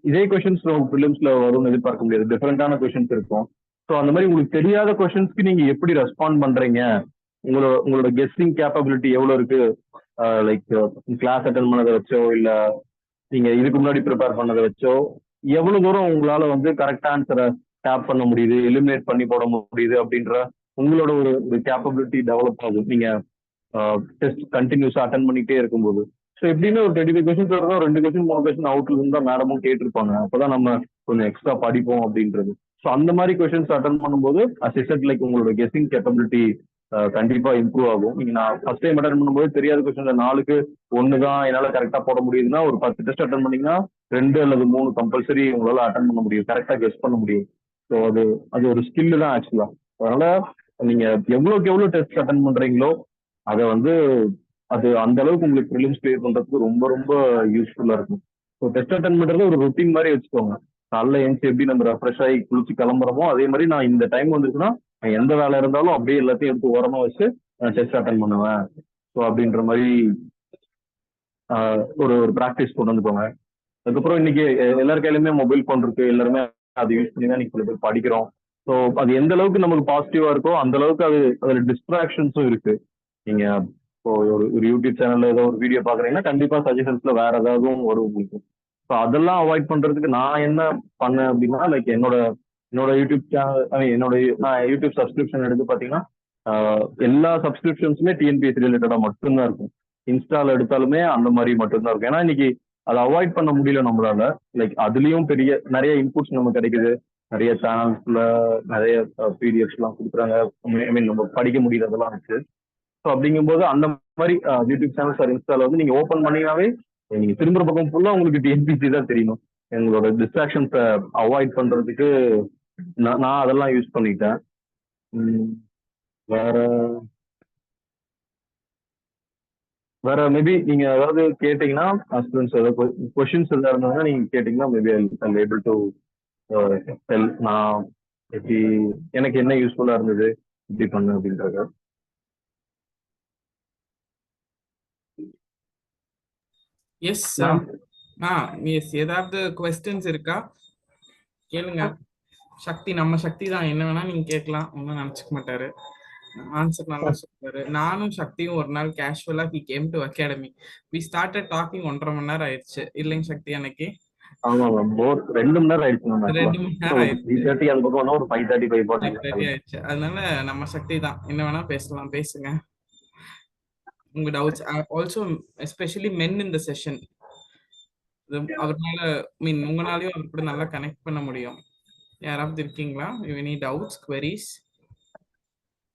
இதே கொஸ்டின்ஸ் ப்ரிலிம்ஸ்ல வரும்னு எதிர்பார்க்க முடியாது, டிஃப்ரெண்டான கொஸ்டின்ஸ் இருக்கும். ஸோ அந்த மாதிரி உங்களுக்கு தெரியாத கொஸ்டின்ஸ்க்கு நீங்க எப்படி ரெஸ்பாண்ட் பண்றீங்க, உங்களோட கெஸ்டிங் கேப்பபிலிட்டி எவ்வளவு இருக்கு, லைக் கிளாஸ் அட்டன் பண்ணதை வச்சோ இல்ல நீங்க இதுக்கு முன்னாடி ப்ரிப்பேர் பண்ணதை வச்சோ எவ்வளவு தூரம் உங்களால வந்து கரெக்ட் ஆன்சரை டேப் பண்ண முடியுது, எலிமினேட் பண்ணி போட முடியுது அப்படின்ற உங்களோட ஒரு கேப்பபிலிட்டி டெவலப் ஆகும் நீங்க டெஸ்ட் கண்டினியூஸா அட்டன் பண்ணிட்டே இருக்கும்போது. ஸோ எப்படின்னு ஒரு 25 கொஸ்டின்ஸ் வரணும், 2 கொஸ்டின் 3 கொஸ்டின் அவுட்ல இருந்தா மேடமும் கேட்டிருப்பாங்க, அப்பதான் நம்ம கொஞ்சம் எக்ஸ்ட்ரா படிப்போம் அப்படின்றது. ஸோ அந்த மாதிரி கொஸ்டின்ஸ் அட்டன் பண்ணும்போது அசிஸ்டன்ட் லைக் உங்களோட கெஸ்டிங் கேப்பபிலிட்டி கண்டிப்பா இம்ப்ரூவ் ஆகும். நீங்க நான் ஃபர்ஸ்ட் டைம் அட்டன் பண்ணும்போது தெரியாத கொஸ்டின் 4க்கு 1 தான் என்னால கரெக்டா போட முடியுதுன்னா ஒரு 10 டெஸ்ட் அட்டன் பண்ணீங்கன்னா 2 அல்லது 3 கம்பல்சரி உங்களால அட்டன் பண்ண முடியும், கரெக்டா கெஸ் பண்ண முடியும். ஸோ அது ஒரு ஸ்கில் தான் ஆக்சுவலா. அதனால நீங்க எவ்வளோக்கு எவ்வளோ டெஸ்ட் அட்டன் பண்றீங்களோ அதை வந்து அது அந்த அளவுக்கு உங்களுக்கு ப்ரிலிம்ஸ் கிளியர் பண்றதுக்கு ரொம்ப ரொம்ப யூஸ்ஃபுல்லா இருக்கும். ஸோ டெஸ்ட் அட்டன் பண்றது ஒரு ரொட்டீன் மாதிரி வச்சுக்கோங்க. காலைல எழுந்துச்சு எப்படி நம்ம ரெஃப்ரெஷ் ஆகி குளிச்சு கிளம்புறோமோ அதே மாதிரி நான் இந்த டைம் வந்துருச்சுன்னா நான் எந்த வேலை இருந்தாலும் அப்படியே எல்லாத்தையும் எடுத்து ஓரமா வச்சு நான் டெஸ்ட் அட்டன் பண்ணுவேன். ஸோ அப்படின்ற மாதிரி ஒரு ஒரு ப்ராக்டிஸ் கொண்டு வந்துக்கோங்க. அதுக்கப்புறம் இன்னைக்கு எல்லார் கையிலுமே மொபைல் ஃபோன் இருக்கு, எல்லாருமே அதை யூஸ் பண்ணி தான் இன்னைக்கு சில பேர் படிக்கிறோம். ஸோ அது எந்த அளவுக்கு நமக்கு பாசிட்டிவா இருக்கோ அந்த அளவுக்கு அதுல டிஸ்ட்ராக்ஷன்ஸும் இருக்கு. நீங்க இப்போ ஒரு யூடியூப் சேனல்ல ஏதோ ஒரு வீடியோ பாக்குறீங்கன்னா கண்டிப்பா சஜஷன்ஸ்ல வேற ஏதாவது வரும் உங்களுக்கு. ஸோ அதெல்லாம் அவாய்ட் பண்றதுக்கு நான் என்ன பண்ணேன் அப்படின்னா லைக் என்னோட யூடியூப் சேனல் நான் யூடியூப் சப்ஸ்கிரிப்ஷன் எடுத்து பாத்தீங்கன்னா எல்லா சப்ஸ்கிரிப்ஷன்ஸுமே டிஎன்பிஎஸ்சி ரிலேட்டடா மட்டும்தான் இருக்கும். இன்ஸ்டால எடுத்தாலுமே அந்த மாதிரி மட்டும்தான் இருக்கும். ஏன்னா இன்னைக்கு அதை அவாய்ட் பண்ண முடியல நம்மளால. லைக் அதுலயும் நிறைய இன்புட்ஸ் நமக்கு கிடைக்குது. நிறைய சேனல்ஸ்ல நிறைய பிடிஎஃப்ஸ் எல்லாம் கொடுக்குறாங்க. ஐ மீன் நம்ம படிக்க முடியறதெல்லாம் இருக்கு. ஸோ அப்படிங்கும்போது அந்த மாதிரி யூடியூப் சேனல்ஸ் ஆர் இன்ஸ்டால வந்து நீங்க ஓப்பன் பண்ணீங்கன்னாவே நீங்க திரும்புற பக்கம் ஃபுல்லா உங்களுக்கு டிஎன்பிசி தான் தெரியணும். எங்களோட டிஸ்ட்ராக்ஷன்ஸை அவாய்ட் பண்றதுக்கு நான் அதெல்லாம் யூஸ் பண்ணிட்டேன். வேற வேற மேபி நீங்க ஏதாவது கேட்டீங்கன்னா ஸ்டூடெண்ட்ஸ் ஏதாவது கொஸ்டின்ஸ் எதாவது இருந்தாங்கன்னா நீங்க கேட்டீங்கன்னா maybe I able to tell நான் எப்படி எனக்கு என்ன யூஸ்ஃபுல்லா இருந்தது இப்படி பண்ணு அப்படின்றது. எஸ் எஸ் ஏதாவது கொஸ்டின்ஸ் இருக்கா கேளுங்க. சக்தி நம்ம சக்தி தான், என்ன வேணா நீங்க கேட்கலாம், ஒன்றும் நினைச்சுக்க மாட்டாரு. ஆன்சர் நல்லா சொல்றாரு. நானும் சக்தியும் ஒரு நாள் கேஷுவலா he came to academy. We started talking 1.5 மணி நேரம் ஆயிடுச்சு இல்லைங்க சக்தி? அன்னைக்கு ஆமா மேம் 2 மணி நேரம் ஆயிடுச்சு. 2 மணி நேரம் ஆயிடுச்சு. அந்த பக்கம் ஒரு 5:35 ஆயிடுச்சு. அதனால நம்ம சக்தி தான், என்ன வேணா பேசலாம், பேசுங்க உங்க doubts. Also especially men in the session, அவர்னால மீன் உங்களாலையும் அவர் கூட நல்லா கனெக்ட் பண்ண முடியும். யாராவது இருக்கீங்களா? Any doubts, queries?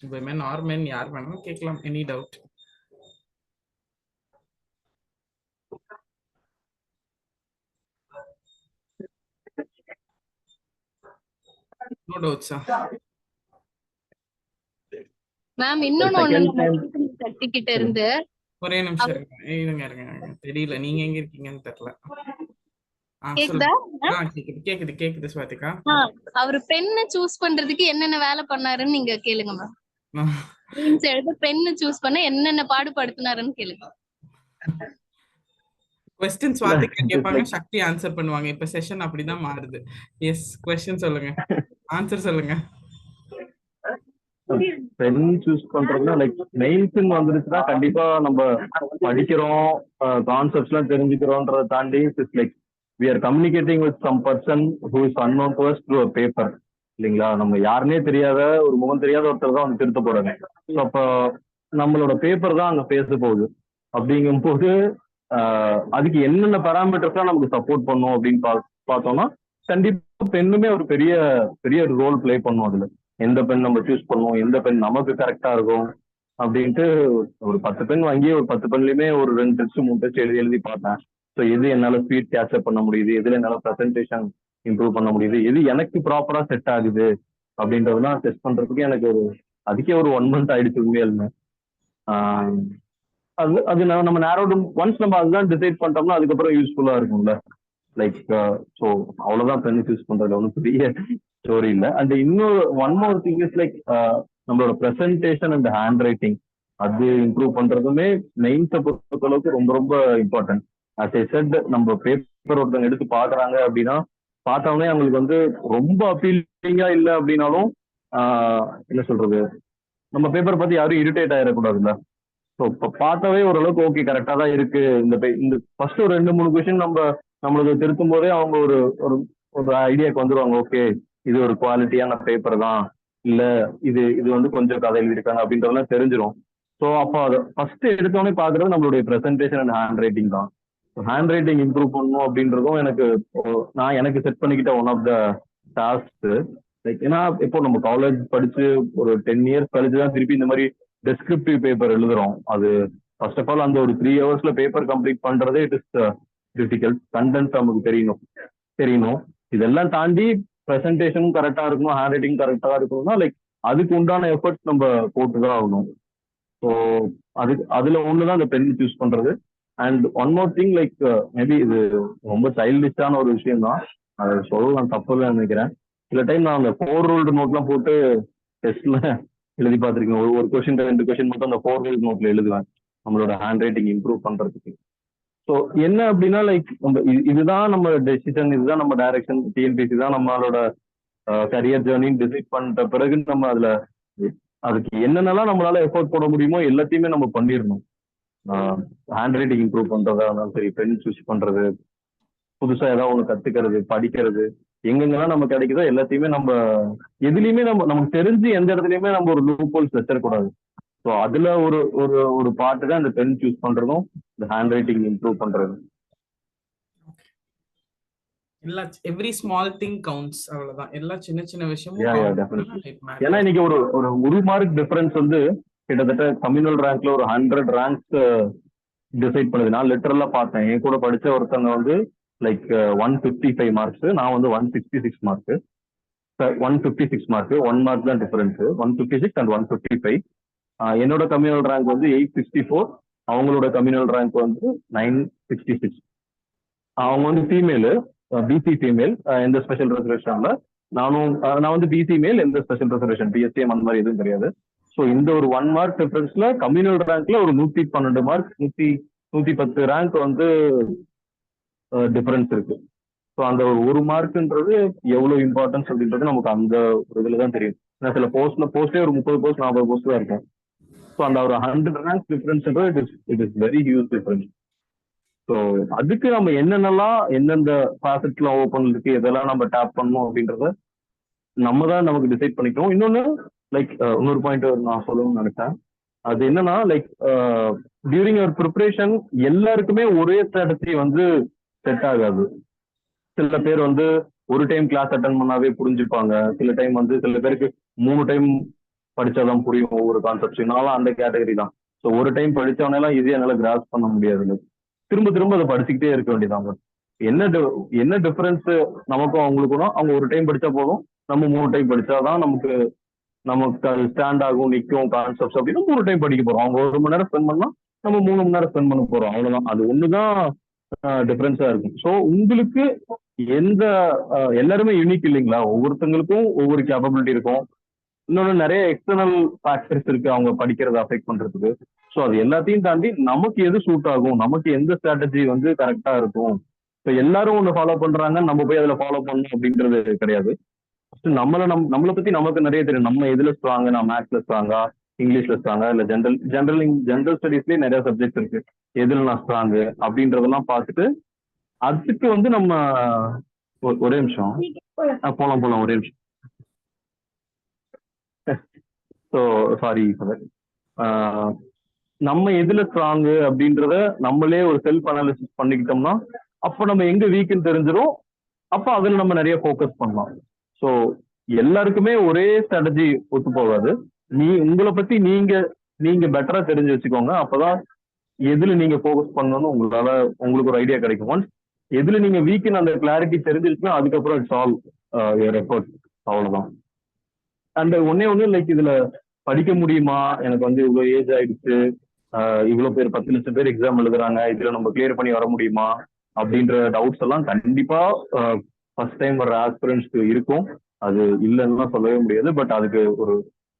women or men யார் வேணாலும் கேட்கலாம். Any doubt? நோ டவுட்ஸா? மேம் இன்னொன்னு சர்டிபிகேட் இருந்து ஒரே நிமிஷம் இருங்க. தெரியல நீங்க எங்க இருக்கீங்கன்னு தெரியல. கேக்குது ஸ்வாதிகா. அவரு பெண்ணை சூஸ் பண்றதுக்கு என்னென்ன வேலை பண்ணாருன்னு நீங்க கேளுங்க மேம். எழுத பெண்ணை சூஸ் பண்ண என்னென்ன பாடுபடுத்தினாருன்னு கேளுங்க. क्वेश्चन ஸ்வாதிகா கேட்பாங்க, சக்தி ஆன்சர் பண்ணுவாங்க. இப்ப செஷன் அப்படிதான் மாறுது. எஸ், क्वेश्चन சொல்லுங்க, ஆன்சர் சொல்லுங்க. பெண் சூஸ் பண்றதுன்னா லைக் மெயின்ஸ்ன்னு வந்துருச்சுன்னா கண்டிப்பா நம்ம படிக்கிறோம், கான்செப்ட்ஸ் எல்லாம் தெரிஞ்சுக்கிறோன்றதை தாண்டி like we are communicating with some person who is unknown to us through a paper இல்லைங்களா? நம்ம யாருன்னே தெரியாத ஒரு முகம் தெரியாத ஒருத்தர் தான் வந்து திருத்த போறாங்க. ஸோ அப்போ நம்மளோட பேப்பர் தான் அங்கே பேச போகுது. அப்படிங்கும் போது அதுக்கு என்னென்ன பேராமீட்டர்ஸ்லாம் நமக்கு சப்போர்ட் பண்ணும் அப்படின்னு பார்த்தோம்னா கண்டிப்பா பெண்ணுமே ஒரு பெரிய பெரிய ரோல் பிளே பண்ணும். அதுல எந்த பெண் நம்ம சூஸ் பண்ணுவோம், எந்த பெண் நமக்கு கரெக்டா இருக்கும் அப்படின்ட்டு ஒரு 10 பெண் வாங்கி ஒரு 10 பெண்லயுமே ஒரு 2 டெஸ்ட் 3 டெஸ்ட் எழுதி பார்த்தேன். ஸோ எது என்னால ஸ்பீட் கேட்சப் பண்ண முடியுது, எதுல என்னால ப்ரெசன்டேஷன் இம்ப்ரூவ் பண்ண முடியுது, எது எனக்கு ப்ராப்பரா செட் ஆகுது அப்படின்றதுலாம் டெஸ்ட் பண்றதுக்கு எனக்கு அதுக்கே ஒரு 1 month ஆயிடுச்சு உண்மையாலுமே. அது நம்ம நேரோடு ஒன்ஸ் நம்ம அதுதான் டிசைட் பண்ணிட்டோம்னா அதுக்கப்புறம் யூஸ்ஃபுல்லா இருக்கும்ல. லைக் ஸோ அவ்வளவுதான் பெண் சூஸ் பண்றதுல ஒன்றும் பெரிய ஸ்டோரி இல்லை. அண்ட் இன்னொரு one more thing is like நம்மளோட ப்ரெசன்டேஷன் அண்ட் ஹேண்ட் ரைட்டிங் அது இம்ப்ரூவ் பண்றதுமே மெயின்ஸை பொறுத்த அளவுக்கு ரொம்ப ரொம்ப இம்பார்ட்டன்ட். அஸ் ஐ செட் நம்ம பேப்பர் ஒருத்தவங்க எடுத்து பாக்குறாங்க அப்படின்னா பார்த்தவொடனே அவங்களுக்கு வந்து ரொம்ப அப்பீலிங்கா இல்லை அப்படின்னாலும் என்ன சொல்றது, நம்ம பேப்பர் பார்த்து யாரும் இரிட்டேட் ஆயிடக்கூடாதுல்ல. ஸோ இப்போ பார்த்தாவே ஓரளவுக்கு ஓகே கரெக்டாக தான் இருக்கு. இந்த ஃபர்ஸ்ட் ஒரு 2-3 கொஸ்டின் நம்மளுக்கு திருத்தும் போதே அவங்க ஒரு ஒரு ஐடியாவுக்கு வந்துருவாங்க. ஓகே இது ஒரு குவாலிட்டியான பேப்பர் தான், இல்லை இது வந்து கொஞ்சம் கதை எழுதியிருக்காங்க அப்படின்றதெல்லாம் தெரிஞ்சிடும். ஸோ அப்போ அதை ஃபர்ஸ்ட் எடுத்தோடனே பார்க்குறது நம்மளுடைய ப்ரெசன்டேஷன் அண்ட் ஹேண்ட் ரைட்டிங் தான். ஹேண்ட் ரைட்டிங் இம்ப்ரூவ் பண்ணணும் அப்படின்றதும் எனக்கு செட் பண்ணிக்கிட்ட one of the task. Like ஏன்னா இப்போ நம்ம காலேஜ் படிச்சு ஒரு 10 years கழிச்சு தான் திருப்பி இந்த மாதிரி டெஸ்கிரிப்டிவ் பேப்பர் எழுதுறோம். அது ஃபர்ஸ்ட் ஆஃப் ஆல் அந்த ஒரு 3 hours பேப்பர் கம்ப்ளீட் பண்றதே இட் இஸ் டிஃபிகல்ட். கண்டென்ட் நமக்கு தெரியணும். இதெல்லாம் தாண்டி ப்ரெசன்டேஷனும் கரெக்டா இருக்கணும், ஹேண்ட் ரைட்டிங் கரெக்டா இருக்கணும்னா லைக் அதுக்கு உண்டான எஃபர்ட்ஸ் நம்ம போட்டுதான் ஆகணும். ஸோ அதுல ஒண்ணுதான் அந்த பென் சூஸ் பண்றது. And one more thing, like maybe இது ரொம்ப சைல்டிஷான ஒரு விஷயம் தான், அதை சொல்லலாம் தப்பு இல்லைன்னு நினைக்கிறேன். சில டைம் நான் அந்த 4 ரூல்டு நோட்லாம் போட்டு டெஸ்ட்ல எழுதி பார்த்துருக்கேன். ஒரு கொஸ்டின் 2 கொஸ்டின் மட்டும் அந்த 4 ரூல்டு நோட்ல எழுதுவேன் நம்மளோட ஹேண்ட் ரைட்டிங் இம்ப்ரூவ் பண்றதுக்கு. ஸோ என்ன அப்படின்னா, லைக் நம்ம இதுதான் நம்ம டெசிஷன், இதுதான் நம்ம டைரக்ஷன், டிஎன்பிசி தான் நம்மளோட கரியர் ஜேர்னின்னு டிசைட் பண்ணிட்ட பிறகு நம்ம அதுக்கு என்னென்னலாம் நம்மளால எஃபோர்ட் போட முடியுமோ எல்லாத்தையுமே நம்ம பண்ணிடணும். ஹேண்ட் ரைட்டிங் இம்ப்ரூவ் பண்றதா இருந்தாலும் சரி, பென் சூஸ் பண்றது, புதுசா ஏதாவது ஒன்று கத்துக்கிறது, படிக்கிறது, எங்கெங்கெல்லாம் நம்ம கிடைக்குதோ எல்லாத்தையுமே நம்ம எதுலையுமே நமக்கு தெரிஞ்சு எந்த இடத்துலயுமே நம்ம ஒரு லூப் ஹோல்ஸ் வச்சிடக்கூடாது. ஸோ அதுல ஒரு ஒரு ஒரு பார்ட்டு தான் இந்த பென் சூஸ் பண்றதும் இந்த ஹேண்ட் ரைட்டிங் இம்ப்ரூவ் பண்றது. எவ்ரி ஸ்மால் திங் கவுண்ட்ஸ், அவ்வளவுதான். எல்லா சின்ன சின்ன விஷயமும் ஏன்னா இன்னைக்கு ஒரு ஒரு 1 மார்க் டிஃபரன்ஸ் வந்து கிட்டத்தட்ட கம்யூனல் ரேங்க்ல ஒரு 100 ரேங்க்ஸ் டிசைட் பண்ணுது. நான் லிட்டரலா பார்த்தேன், என் கூட படிச்ச ஒருத்தவங்க வந்து லைக் 155 மார்க்ஸ், நான் வந்து 166 மார்க். 156 மார்க், 1 மார்க் தான் டிஃபரன்ஸ். 156 அண்ட் 155. என்னோட கம்யூனல் ரேங்க் வந்து 864, அவங்களோட கம்யூனல் ரேங்க் வந்து 966. அவங்க வந்து ஃபீமேலு, பிசி ஃபீமேல், எந்த ஸ்பெஷல் ரிசர்வேஷன்ல. நான் வந்து பிசி மேல், எந்த ஸ்பெஷல் ரிசர்வேஷன், பிஎஸ்சிஎம் அந்த மாதிரி எதுவும் கிடையாது. ஸோ இந்த ஒரு 1 மார்க் டிஃபரன்ஸ்ல கம்யூனல் ரேங்க்ல ஒரு 112 மார்க், 110 ரேங்க் வந்து டிஃபரன்ஸ் இருக்கு. ஸோ அந்த ஒரு மார்க்ன்றது எவ்வளவு இம்பார்ட்டன்ஸ் அப்படின்றது நமக்கு அந்த ஒரு இதுல தான் தெரியும். ஏன்னா சில போஸ்டே ஒரு 30 போஸ்ட் 40 போஸ்ட் தான் இருக்கும். ஸோ அந்த ஒரு 100 ரேங்க் டிஃபரன்ஸ்ன்றது it is very huge difference. So அதுக்கு நம்ம என்னென்னலாம் எந்தெந்த ஃபேசட்ஸ்லாம் ஓப்பன் இருக்கு, எதெல்லாம் நம்ம டேப் பண்ணணும் அப்படின்றத நம்ம தான் நமக்கு டிசைட் பண்ணிக்கணும். இன்னொன்று லைக் இன்னொரு பாயிண்ட் நான் சொல்லணும்னு நினைச்சேன். அது என்னன்னா, லைக் டியூரிங் அவர் ப்ரிப்பரேஷன் எல்லாருக்குமே ஒரே ஸ்ட்ராட்டஜி வந்து செட் ஆகாது. சில பேர் வந்து ஒரு டைம் கிளாஸ் அட்டன் பண்ணாவே புரிஞ்சுப்பாங்க. சில டைம் வந்து சில பேருக்கு 3 டைம் படிச்சாதான் புரியும் ஒவ்வொரு கான்செப்ட். நான்லாம் அந்த கேட்டகரி தான். ஸோ ஒரு டைம் படிச்சவனெல்லாம் ஈஸியாக என்னால் கிராஸ் பண்ண முடியாது. திரும்ப திரும்ப அதை படிச்சுக்கிட்டே இருக்க வேண்டியதாங்க. என்ன டிஃபரன்ஸ் நமக்கும் அவங்களுக்கும்? அவங்க ஒரு டைம் படிச்சா போதும், நம்ம 3 டைம் படிச்சாதான் நமக்கு அது ஸ்டாண்ட் ஆகும், நிற்கும் கான்செப்ட்ஸ் அப்படின்னு 3 டைம் படிக்க போறோம். அவங்க 1 மணி நேரம் ஸ்பெண்ட் பண்ணா நம்ம 3 மணி நேரம் ஸ்பெண்ட் பண்ண போறோம். அவ்வளவுதான். அது ஒண்ணுதான் டிஃபரன்ஸா இருக்கும். ஸோ உங்களுக்கு எல்லாருமே யூனிக் இல்லைங்களா? ஒவ்வொருத்தங்களுக்கும் ஒவ்வொரு கேப்பபிலிட்டி இருக்கும். இன்னொன்று நிறைய எக்ஸ்டர்னல் ஃபேக்டர்ஸ் இருக்கு அவங்க படிக்கிறத அஃபெக்ட் பண்றதுக்கு. ஸோ அது எல்லாத்தையும் தாண்டி நமக்கு எது சூட் ஆகும், நமக்கு எந்த ஸ்ட்ராட்டஜி வந்து கரெக்டா இருக்கும். ஸோ எல்லாரும் ஒன்று ஃபாலோ பண்றாங்க, நம்ம போய் அதில் ஃபாலோ பண்ணணும் அப்படின்றது கிடையாது. நம்மளை பத்தி நமக்கு நிறைய தெரியும். நம்ம எதுல ஸ்ட்ராங்க, நான் மேத்ஸ்ல ஸ்ட்ராங்கா, இங்கிலீஷ்ல ஸ்ட்ராங்கா, இல்ல ஜென்ரல் ஸ்டடீஸ்லயே நிறைய சப்ஜெக்ட் இருக்கு, எதுல நான் ஸ்ட்ராங்கு அப்படின்றதெல்லாம் பார்த்துட்டு அதுக்கு வந்து நம்ம ஒரே நிமிஷம் போலாம் ஒரே நிமிஷம். ஸோ சாரி, நம்ம எதுல ஸ்ட்ராங்கு அப்படின்றத நம்மளே ஒரு செல்ஃப் அனாலிசிஸ் பண்ணிக்கிட்டோம்னா அப்போ நம்ம எங்க வீக்குன்னு தெரிஞ்சிடும். அப்போ அதில் நம்ம நிறைய ஃபோக்கஸ் பண்ணலாம். ஸோ எல்லாருக்குமே ஒரே ஸ்ட்ராட்டஜி ஒத்து போகாது. உங்களை பத்தி நீங்க பெட்டரா தெரிஞ்சு வச்சுக்கோங்க. அப்பதான் எதுல நீங்க ஃபோக்கஸ் பண்ணணும்னு உங்களுக்கு ஒரு ஐடியா கிடைக்கும். ஒன்ஸ் எதுல நீங்க வீக்குன்னு அந்த கிளாரிட்டி தெரிஞ்சிருச்சுன்னா அதுக்கப்புறம் இட்ஸ் ஆல் யுவர் எஃபர்ட். அவ்வளவுதான். அண்ட் ஒண்ணு லைக் இதுல படிக்க முடியுமா, எனக்கு வந்து இவ்வளவு ஏஜ் ஆயிடுச்சு, இவ்வளவு பேர் 10 லட்சம் பேர் எக்ஸாம் எழுதுறாங்க, இதுல நம்ம கிளியர் பண்ணி வர முடியுமா அப்படின்ற டவுட்ஸ் எல்லாம் கண்டிப்பா ஃபர்ஸ்ட் டைம் வர ஆஸ்பிரன்ஸ்க்கு இருக்கும். அது இல்லைன்னு சொல்லவே முடியாது. பட் அதுக்கு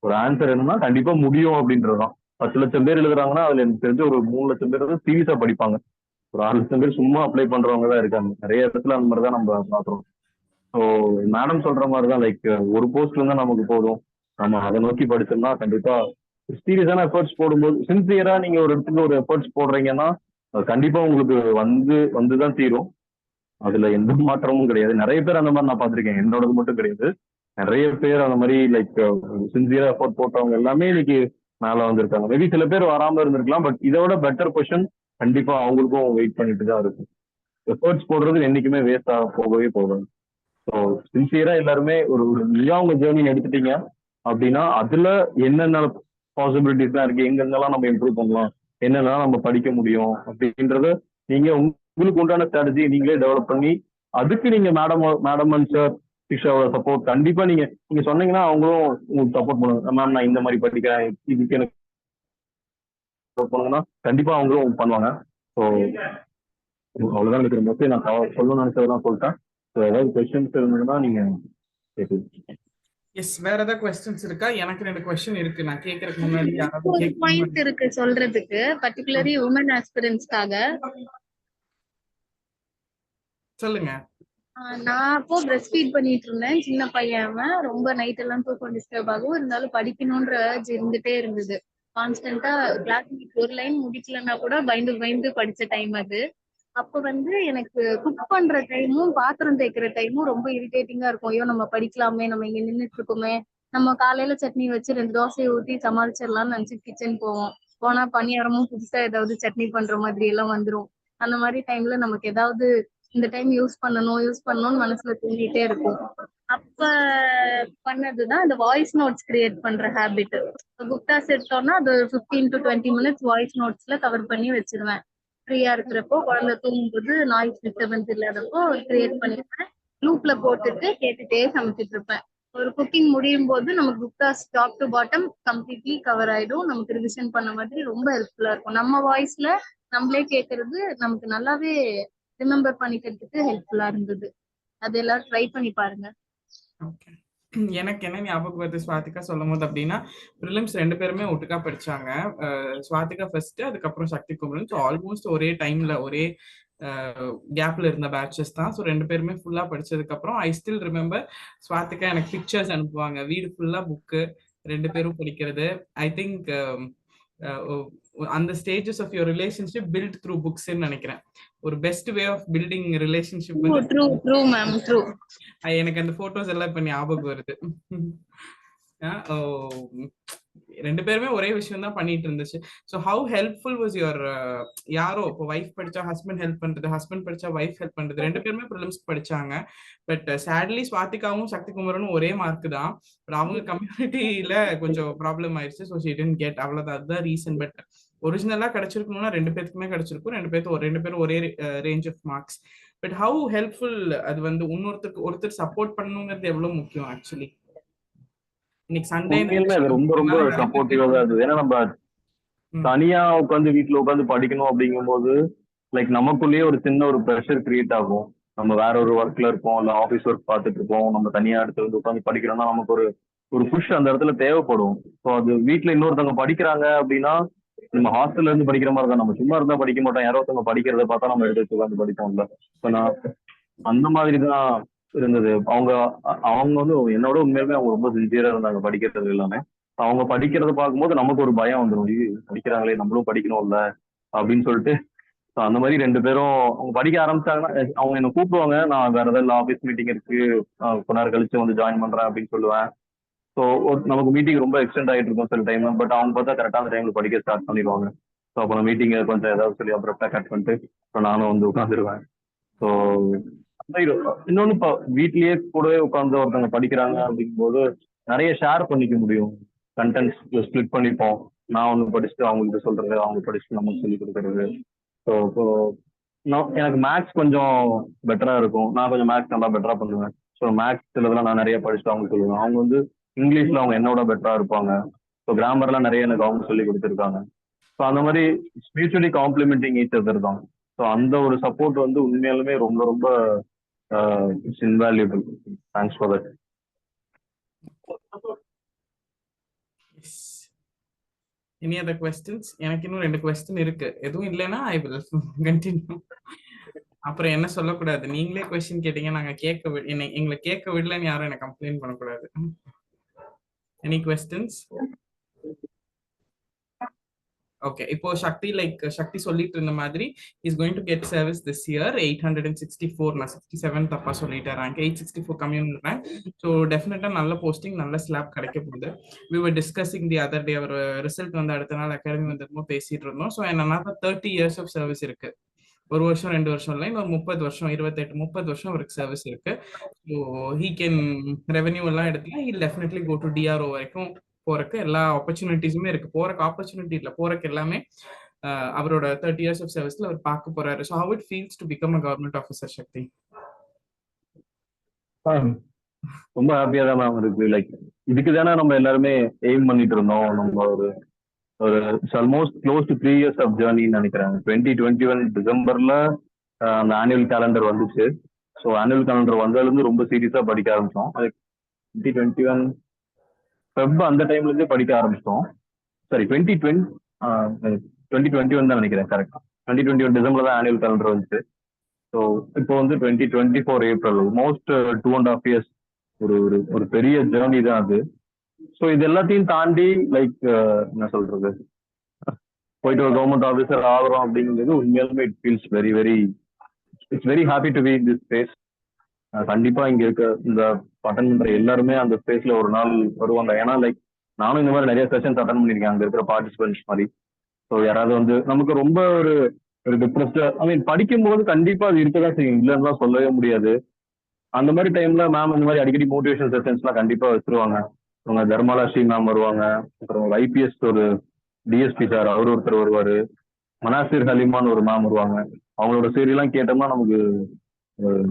ஒரு ஆன்சர் என்னன்னா கண்டிப்பா முடியும் அப்படின்றதுதான். 10 லட்சம் பேர் எழுதுறாங்கன்னா அதுல எனக்கு தெரிஞ்ச ஒரு 3 லட்சம் பேர் தான் சீரியஸா படிப்பாங்க. ஒரு 6 லட்சம் பேர் சும்மா அப்ளை பண்றவங்க தான் இருக்காங்க. நிறைய இடத்துல அந்த மாதிரி தான் நம்ம பாக்குறோம். ஸோ மேடம் சொல்ற மாதிரி தான், லைக் ஒரு போஸ்ட்ல இருந்தா நமக்கு போதும், நம்ம அதை நோக்கி படிச்சோம்னா கண்டிப்பா சீரியஸான எஃபர்ட்ஸ் போடும்போது, சின்சியரா நீங்க ஒரு இடத்துக்கு ஒரு எஃபர்ட்ஸ் போடுறீங்கன்னா கண்டிப்பா உங்களுக்கு வந்துதான் தீரும். அதுல எந்த மாற்றமும் கிடையாது. நிறைய பேர் அந்த மாதிரி நான் பார்த்திருக்கேன். என்னோடது மட்டும் கிடையாது, நிறைய பேர் அந்த மாதிரி லைக் சின்சியரா எஃபர்ட் போட்டவங்க எல்லாமே இன்னைக்கு மேல வந்திருக்காங்க. மேபி சில பேர் வராம இருந்திருக்கலாம், பட் இதோட பெட்டர் பொசிஷன் கண்டிப்பா அவங்களுக்கும் வெயிட் பண்ணிட்டு தான் இருக்கும். எஃபர்ட்ஸ் போடுறது என்னைக்குமே வேஸ்ட் போகவே போகாது. ஸோ சின்சியரா எல்லாருமே ஒரு உங்க ஜேர்னி எடுத்துட்டீங்க அப்படின்னா அதுல என்னென்ன பாசிபிலிட்டிஸ்லாம் இருக்கு, எங்கெங்கெல்லாம் நம்ம இம்ப்ரூவ் பண்ணலாம், என்னென்னலாம் நம்ம படிக்க முடியும் அப்படின்றத நீங்க உங்களுக்கு உண்டான ஸ்ட்ராட்டஜி நீங்களே டெவலப் பண்ணி அதுக்கு நீங்க மேடம் அண்ட் சார் சிக்ஷாவோட சப்போர்ட் கண்டிப்பா நீங்க நீங்க சொன்னீங்கன்னா அவங்களும் உங்களுக்கு சப்போர்ட் பண்ணுவாங்க. மேம் நான் இந்த மாதிரி படிக்கிறேன், இதுக்கு எனக்கு சப்போர்ட் பண்ணுங்கன்னா கண்டிப்பா அவங்களும் பண்ணுவாங்க. ஸோ அவ்வளவுதான் எனக்கு மோஸ்ட்லி நான் சொல்லணும்னு நினைச்சதெல்லாம் சொல்லிட்டேன். ஸோ ஏதாவது கொஸ்டின்ஸ் இருந்ததுன்னா நீங்க கேட்கலாம். எஸ், வேற ஏதாவது கொஸ்டின்ஸ் இருக்கா? எனக்கு 2 கொஸ்டின் இருக்கு. நான் கேட்கறதுக்கு முன்னாடி யாராவது ஒரு கேட்கணுமா? பாயிண்ட் இருக்கு சொல்றதுக்கு, பர்டிகுலர்லி உமன் ஆஸ்பிரன்ஸ்க்காக. சொல்லுங்க. நான் அப்போ பிரஸ்ட் ஃபீட் பண்ணிட்டு இருந்தேன். சின்ன பையன் அவன். ரொம்ப நைட் எல்லாம் தூக்கம் டிஸ்டர்ப் ஆகும். இருந்தாலும் படிக்கணும்ன்ற urge இருந்துட்டே இருந்தது. கான்ஸ்டன்டா கிளாஸ் ஒரு லைன் முடிக்கலன்னா கூட பயந்து பயந்து படிச்ச டைம் அது. அப்ப வந்து எனக்கு குக் பண்ற டைமும் பாத்திரம் தேய்க்கிற டைமும் ரொம்ப இரிட்டேட்டிங்கா இருக்கும். ஐயோ நம்ம படிக்கலாமே, நம்ம இங்க நின்னுட்டு இருக்கோமே. நம்ம காலையில சட்னி வச்சு 2 தோசையை ஊத்தி சமாளிச்சிடலாம்னு நினைச்சு கிச்சன் போவோம். போனா பணியாரமும் புதுசா ஏதாவது சட்னி பண்ற மாதிரி எல்லாம் வந்துரும். அந்த மாதிரி டைம்ல நமக்கு ஏதாவது இந்த டைம் யூஸ் பண்ணணும்னு மனசுல தோண்டிட்டே இருக்கும். அப்ப பண்ணதுதான் இந்த வாய்ஸ் நோட்ஸ் கிரியேட் பண்ற ஹேபிட். புக்டாஸ் எடுத்தோம்னா அது 15 to 20 மினிட்ஸ் வாய்ஸ் நோட்ஸ்ல கவர் பண்ணி வச்சிருவேன். ஃப்ரீயா இருக்கிறப்போ, குழந்தை தூங்கும்போது நாய்ஸ் டிஸ்டர்பன்ஸ் இல்லாதப்போ கிரியேட் பண்ணிருப்பேன். லூப்ல போட்டுட்டு கேட்டுட்டே சமைச்சிட்டு இருப்பேன். ஒரு குக்கிங் முடியும் போது நமக்கு புக்டாஸ் top to bottom completely cover ஆயிடும். நமக்கு ரிவிஷன் பண்ண மாதிரி ரொம்ப ஹெல்ப்ஃபுல்லா இருக்கும். நம்ம வாய்ஸ்ல நம்மளே கேட்கறது நமக்கு நல்லாவே ரிமெம்பர் பண்ணிக்கிறதுக்கு ஹெல்ப்ஃபுல்லா இருந்தது. அது எல்லாரும் ட்ரை பண்ணி பாருங்க. ஓகே. எனக்கு என்ன ஞாபகம் வருது ஸ்வாதிகா சொல்லும் போது அப்படின்னா, ப்ரிலிம்ஸ் 2 பேருமே ஒட்டுக்கா படிச்சாங்க. ஸ்வாதிகா ஃபர்ஸ்ட், அதுக்கப்புறம் சக்தி குமரன். ஸோ ஆல்மோஸ்ட் ஒரே டைம்ல ஒரே கேப்ல இருந்த பேட்சஸ் தான். ஸோ 2 பேருமே ஃபுல்லா படிச்சதுக்கு அப்புறம் ஐ ஸ்டில் ரிமெம்பர் ஸ்வாதிகா எனக்கு பிக்சர்ஸ் அனுப்புவாங்க. வீடு ஃபுல்லா புக்கு, 2 பேரும் படிக்கிறது. ஐ திங்க் அந்த stages of your relationship build through புக்ஸ்ன்னு நினைக்கிறேன். ஒரு best way of building relationship வந்து ட்ரூ மேம், ட்ரூ. எனக்கு அந்த போட்டோஸ் எல்லாம் இப்ப ஞாபகம் வருது. 2 பேருமே ஒரே விஷயம் தான் பண்ணிட்டு இருந்துச்சு. So how helpful was your யாரோ இப்போ ஒய்ஃப் படிச்சா ஹஸ்பண்ட் ஹெல்ப் பண்றது, ஹஸ்பண்ட் படிச்சா ஒய்ஃப் ஹெல்ப் பண்றது, 2 பேருமே ப்ரிலிம்ஸ் படிச்சாங்க. பட் சேட்லி ஸ்வாதிகாவும் சக்தி குமரனும் ஒரே மார்க் தான். பட் அவங்க கம்யூனிட்டியில கொஞ்சம் ப்ராப்ளம் ஆயிடுச்சு. ஸோ ஷி டிட்ன்ட் கெட், அவ்வளவுதான், அதுதான் ரீசன். பட் ஒரிஜினலா கிடைச்சிருக்கணும்னா 2 பேருக்குமே கிடைச்சிருக்கும். 2 பேரும் ஒரே range of marks. But how helpful அது வந்து ஒருத்தர் சப்போர்ட் பண்ணணுங்கிறது எவ்வளவு முக்கியம் ஆக்சுவலி. இன்னைக்கு சண்டே உண்மையிலுமே அது ரொம்ப ரொம்ப சப்போர்ட்டிவா தான் இருந்தது. ஏன்னா நம்ம தனியா உட்காந்து வீட்டுல உட்காந்து படிக்கணும் அப்படிங்கும்போது லைக் நமக்குள்ளேயே ஒரு சின்ன ஒரு ப்ரெஷர் கிரியேட் ஆகும். நம்ம வேற ஒரு ஒர்க்ல இருப்போம், இல்ல ஆஃபீஸ் ஒர்க் பார்த்துட்டு இருப்போம். நம்ம தனியா இடத்துல வந்து உட்காந்து படிக்கிறோம்னா நமக்கு ஒரு ஒரு புஷ் அந்த இடத்துல தேவைப்படும். ஸோ அது வீட்டுல இன்னொருத்தவங்க படிக்கிறாங்க அப்படின்னா நம்ம ஹாஸ்டல்ல இருந்து படிக்கிற மாதிரி தான். நம்ம சும்மா இருந்தா படிக்க மாட்டோம். யாரோ ஒருத்தவங்க படிக்கிறத பார்த்தா நம்ம எடுத்து உட்காந்து படிப்போம்ல. ஸோ நான் அந்த மாதிரி தான் இருந்தது. அவங்க அவங்க வந்து என்னோட உண்மையுமே அவங்க ரொம்ப சின்சியரா இருந்தாங்க படிக்கிறது எல்லாமே. அவங்க படிக்கிறத பார்க்கும்போது நமக்கு ஒரு பயம் வந்துடும். படிக்கிறாங்களே நம்மளும் படிக்கணும்ல அப்படின்னு சொல்லிட்டு. அந்த மாதிரி 2 பேரும் அவங்க படிக்க ஆரம்பிச்சாங்கன்னா அவங்க என்ன கூப்பிடுவாங்க. நான் வேற ஏதாவது ஆஃபீஸ் மீட்டிங் இருக்கு, கொஞ்ச நேரம் கழிச்சு வந்து ஜாயின் பண்றேன் அப்படின்னு சொல்லுவேன். ஸோ நமக்கு மீட்டிங் ரொம்ப எக்ஸ்டெண்ட் ஆகிட்டு இருக்கும் சில டைம். பட் அவங்க பார்த்தா கரெக்டாக அந்த டைம்ல படிக்க ஸ்டார்ட் பண்ணிடுவாங்க. ஸோ அப்போ நான் மீட்டிங்கை கொஞ்சம் ஏதாவது சொல்லி அப்புறம் கட் பண்ணிட்டு ஸோ நானும் வந்து உட்காந்துருவேன். ஸோ இன்னொன்னு இப்போ வீட்லயே கூடவே உட்காந்து ஒருத்தவங்க படிக்கிறாங்க அப்படிங்கும்போது நிறைய ஷேர் பண்ணிக்க முடியும். கண்டென்ட்ஸ் ஸ்பிளிட் பண்ணிப்போம். நான் ஒன்று படிச்சுட்டு அவங்களுக்கு சொல்றது, அவங்க படிச்சுட்டு நமக்கு சொல்லி கொடுக்கறது. ஸோ இப்போ எனக்கு மேக்ஸ் கொஞ்சம் பெட்டரா இருக்கும். நான் கொஞ்சம் மேக்ஸ் நல்லா பெட்டரா பண்ணுவேன். ஸோ மேக்ஸ் சிலதெல்லாம் நான் நிறைய படிச்சுட்டு அவங்க சொல்லுவேன். அவங்க வந்து இங்கிலீஷ்ல அவங்க என்னோட பெட்டரா இருப்பாங்க. ஸோ கிராமர்லாம் நிறைய எனக்கு அவங்க சொல்லி கொடுத்துருக்காங்க. ஸோ அந்த மாதிரி மியூச்சுவலி காம்ப்ளிமெண்டிங் ஈச் அதர் தான். ஸோ அந்த ஒரு சப்போர்ட் வந்து உண்மையாலுமே ரொம்ப ரொம்ப it's invaluable. Thanks for that. Any other questions? எனக்கு இன்னும் 2 क्वेश्चन இருக்கு. எதுவும் இல்லைன்னா ஐ வில் கண்டினியூ. அப்புறம் என்ன சொல்லக்கூடாது, நீங்களே क्वेश्चन கேட்டீங்க, நாங்க எங்களை கேட்க விடலன்னு யாரும் என்ன கம்ப்ளைண்ட் பண்ணக்கூடாது. Any questions? ஓகே. இப்போ சக்தி சொல்லிட்டு இருந்த மாதிரி is going to get service this year 864. நான் 67 தப்பா சொல்லிட்டேன். Rank 864 communal rank. ஸோ டெஃபினட்டா நல்ல போஸ்டிங், நல்ல ஸ்லாப் கிடைக்க போகுது. We were discussing the other day. ஒரு ரிசல்ட் வந்து அடுத்த நாள் அகாடமி வந்தப்போ பேசிட்டு இருந்தோம். ஸோ என்னன்னா 30 years ஆஃப் சர்வீஸ் இருக்கு. 1 வருஷம் 2 வருஷம் இல்லை, இன்னொரு 30 வருஷம், 28-30 வருஷம் அவருக்கு சர்வீஸ் இருக்கு. ஸோ ஹீ கேன் ரெவென்யூ எல்லாம் எடுத்தா he definitely go to DRO வரைக்கும் போறக்கு எல்லா ஆப்பர்ச்சுனிட்டிஸுமே இருக்கு. போறக்கு ஆப்பர்ச்சுனிட்டி இல்லை, போறக்கு எல்லாமே அவரோட 30 years ஆஃப் சர்வீஸ்ல அவர் பார்க்க போறாரு. So how it feels to become a government officer Shakti? ரொம்ப ஹாப்பியா தான் மேம் இருக்கு. லைக் இதுக்கு தானே நம்ம எல்லாருமே எய்ம் பண்ணிட்டு இருந்தோம். நம்ம ஒரு ஒரு almost close to 3 years of ஜேர்னின்னு நினைக்கிறேன். 2021 டிசம்பர்ல அந்த ஆனுவல் கேலண்டர் வந்துச்சு. ஸோ ஆனுவல் கேலண்டர் வந்ததுலேருந்து ரொம்ப சீரியஸா படிக்க ஆரம்பிச்சோம். அது 2021 ஃபெப் அந்த டைம்ல இருந்தே படிக்க ஆரம்பிச்சோம். சாரி 2021 தான் நினைக்கிறேன். கரெக்ட். 2021 டிசம்பர் தான் ஆனுவல் கேலண்டர் வந்துச்சு. ஸோ இப்போ வந்து 2024 ஏப்ரல் ஆல்மோஸ்ட் 2.5 years. ஒரு ஒரு ஒரு பெரிய ஜேர்னி தான் அது. ஸோ இது எல்லாத்தையும் தாண்டி லைக் என்ன சொல்றது, போயிட்டு ஒரு கவர்மெண்ட் ஆஃபீஸர் ஆகிறோம் அப்படிங்கிறது உண்மையாலுமே it feels very very it's very happy to be in this space. கண்டிப்பா இங்க இருக்க இந்த அட்டன் பண்ற எல்லாருமே அந்த ஸ்பேஸ்ல ஒரு நாள் வருவாங்க. ஏன்னா லைக் நானும் இந்த மாதிரி நிறைய செஷன்ஸ் அட்டன் பண்ணியிருக்கேன் அங்க இருக்கிற பார்ட்டிசிபென்ட்ஸ் மாதிரி. ஸோ யாராவது வந்து நமக்கு ரொம்ப ஒரு ஒரு டிப்ரெஸ்டா ஐ மீன் படிக்கும்போது கண்டிப்பா அது இருக்கதான் செய்யும், இல்லைன்னு தான் சொல்லவே முடியாது. அந்த மாதிரி டைம்ல மேம் இந்த மாதிரி அடிக்கடி மோட்டிவேஷன் செஷன்ஸ்லாம் கண்டிப்பா வச்சிருவாங்க. அவங்க தர்மாலா ஸ்ரீ மேம் வருவாங்க. அப்புறம் ஒரு ஐபிஎஸ் ஒரு டிஎஸ்பி சார் அவர் ஒருத்தர் வருவாரு. மனாசிர் ஹலிமான்னு ஒரு மேம் வருவாங்க. அவங்களோட செய்தியெல்லாம் கேட்டோம்னா நமக்கு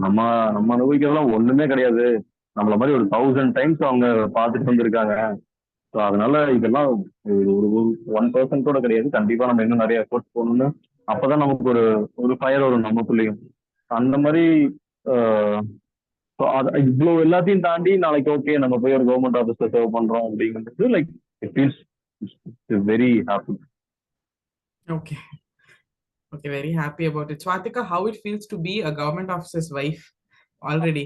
நம்ம நம்ம அனுபவிக்கிறதெல்லாம் ஒண்ணுமே கிடையாது. நம்மள மாதிரி ஒரு 1000 times அவங்க பார்த்துட்டு வந்திருக்காங்க. ஸோ அதனால இதெல்லாம் ஒரு 1% கூட கிடையாது. கண்டிப்பா நம்ம இன்னும் நிறைய எஃபோர்ட் போடணும்னு அப்பதான் நமக்கு ஒரு ஒரு ஃபயர் வரும் நமக்குள்ளேயும். அந்த மாதிரி இவ்வளவு எல்லாத்தையும் தாண்டி நாளைக்கு ஓகே நம்ம போய் ஒரு கவர்மெண்ட் ஆஃபீஸ்ல சர்வ் பண்றோம் அப்படிங்கிறது like it feels very happy. Okay. Okay, very happy about it. Swatika, how it feels to be a government officer's wife already?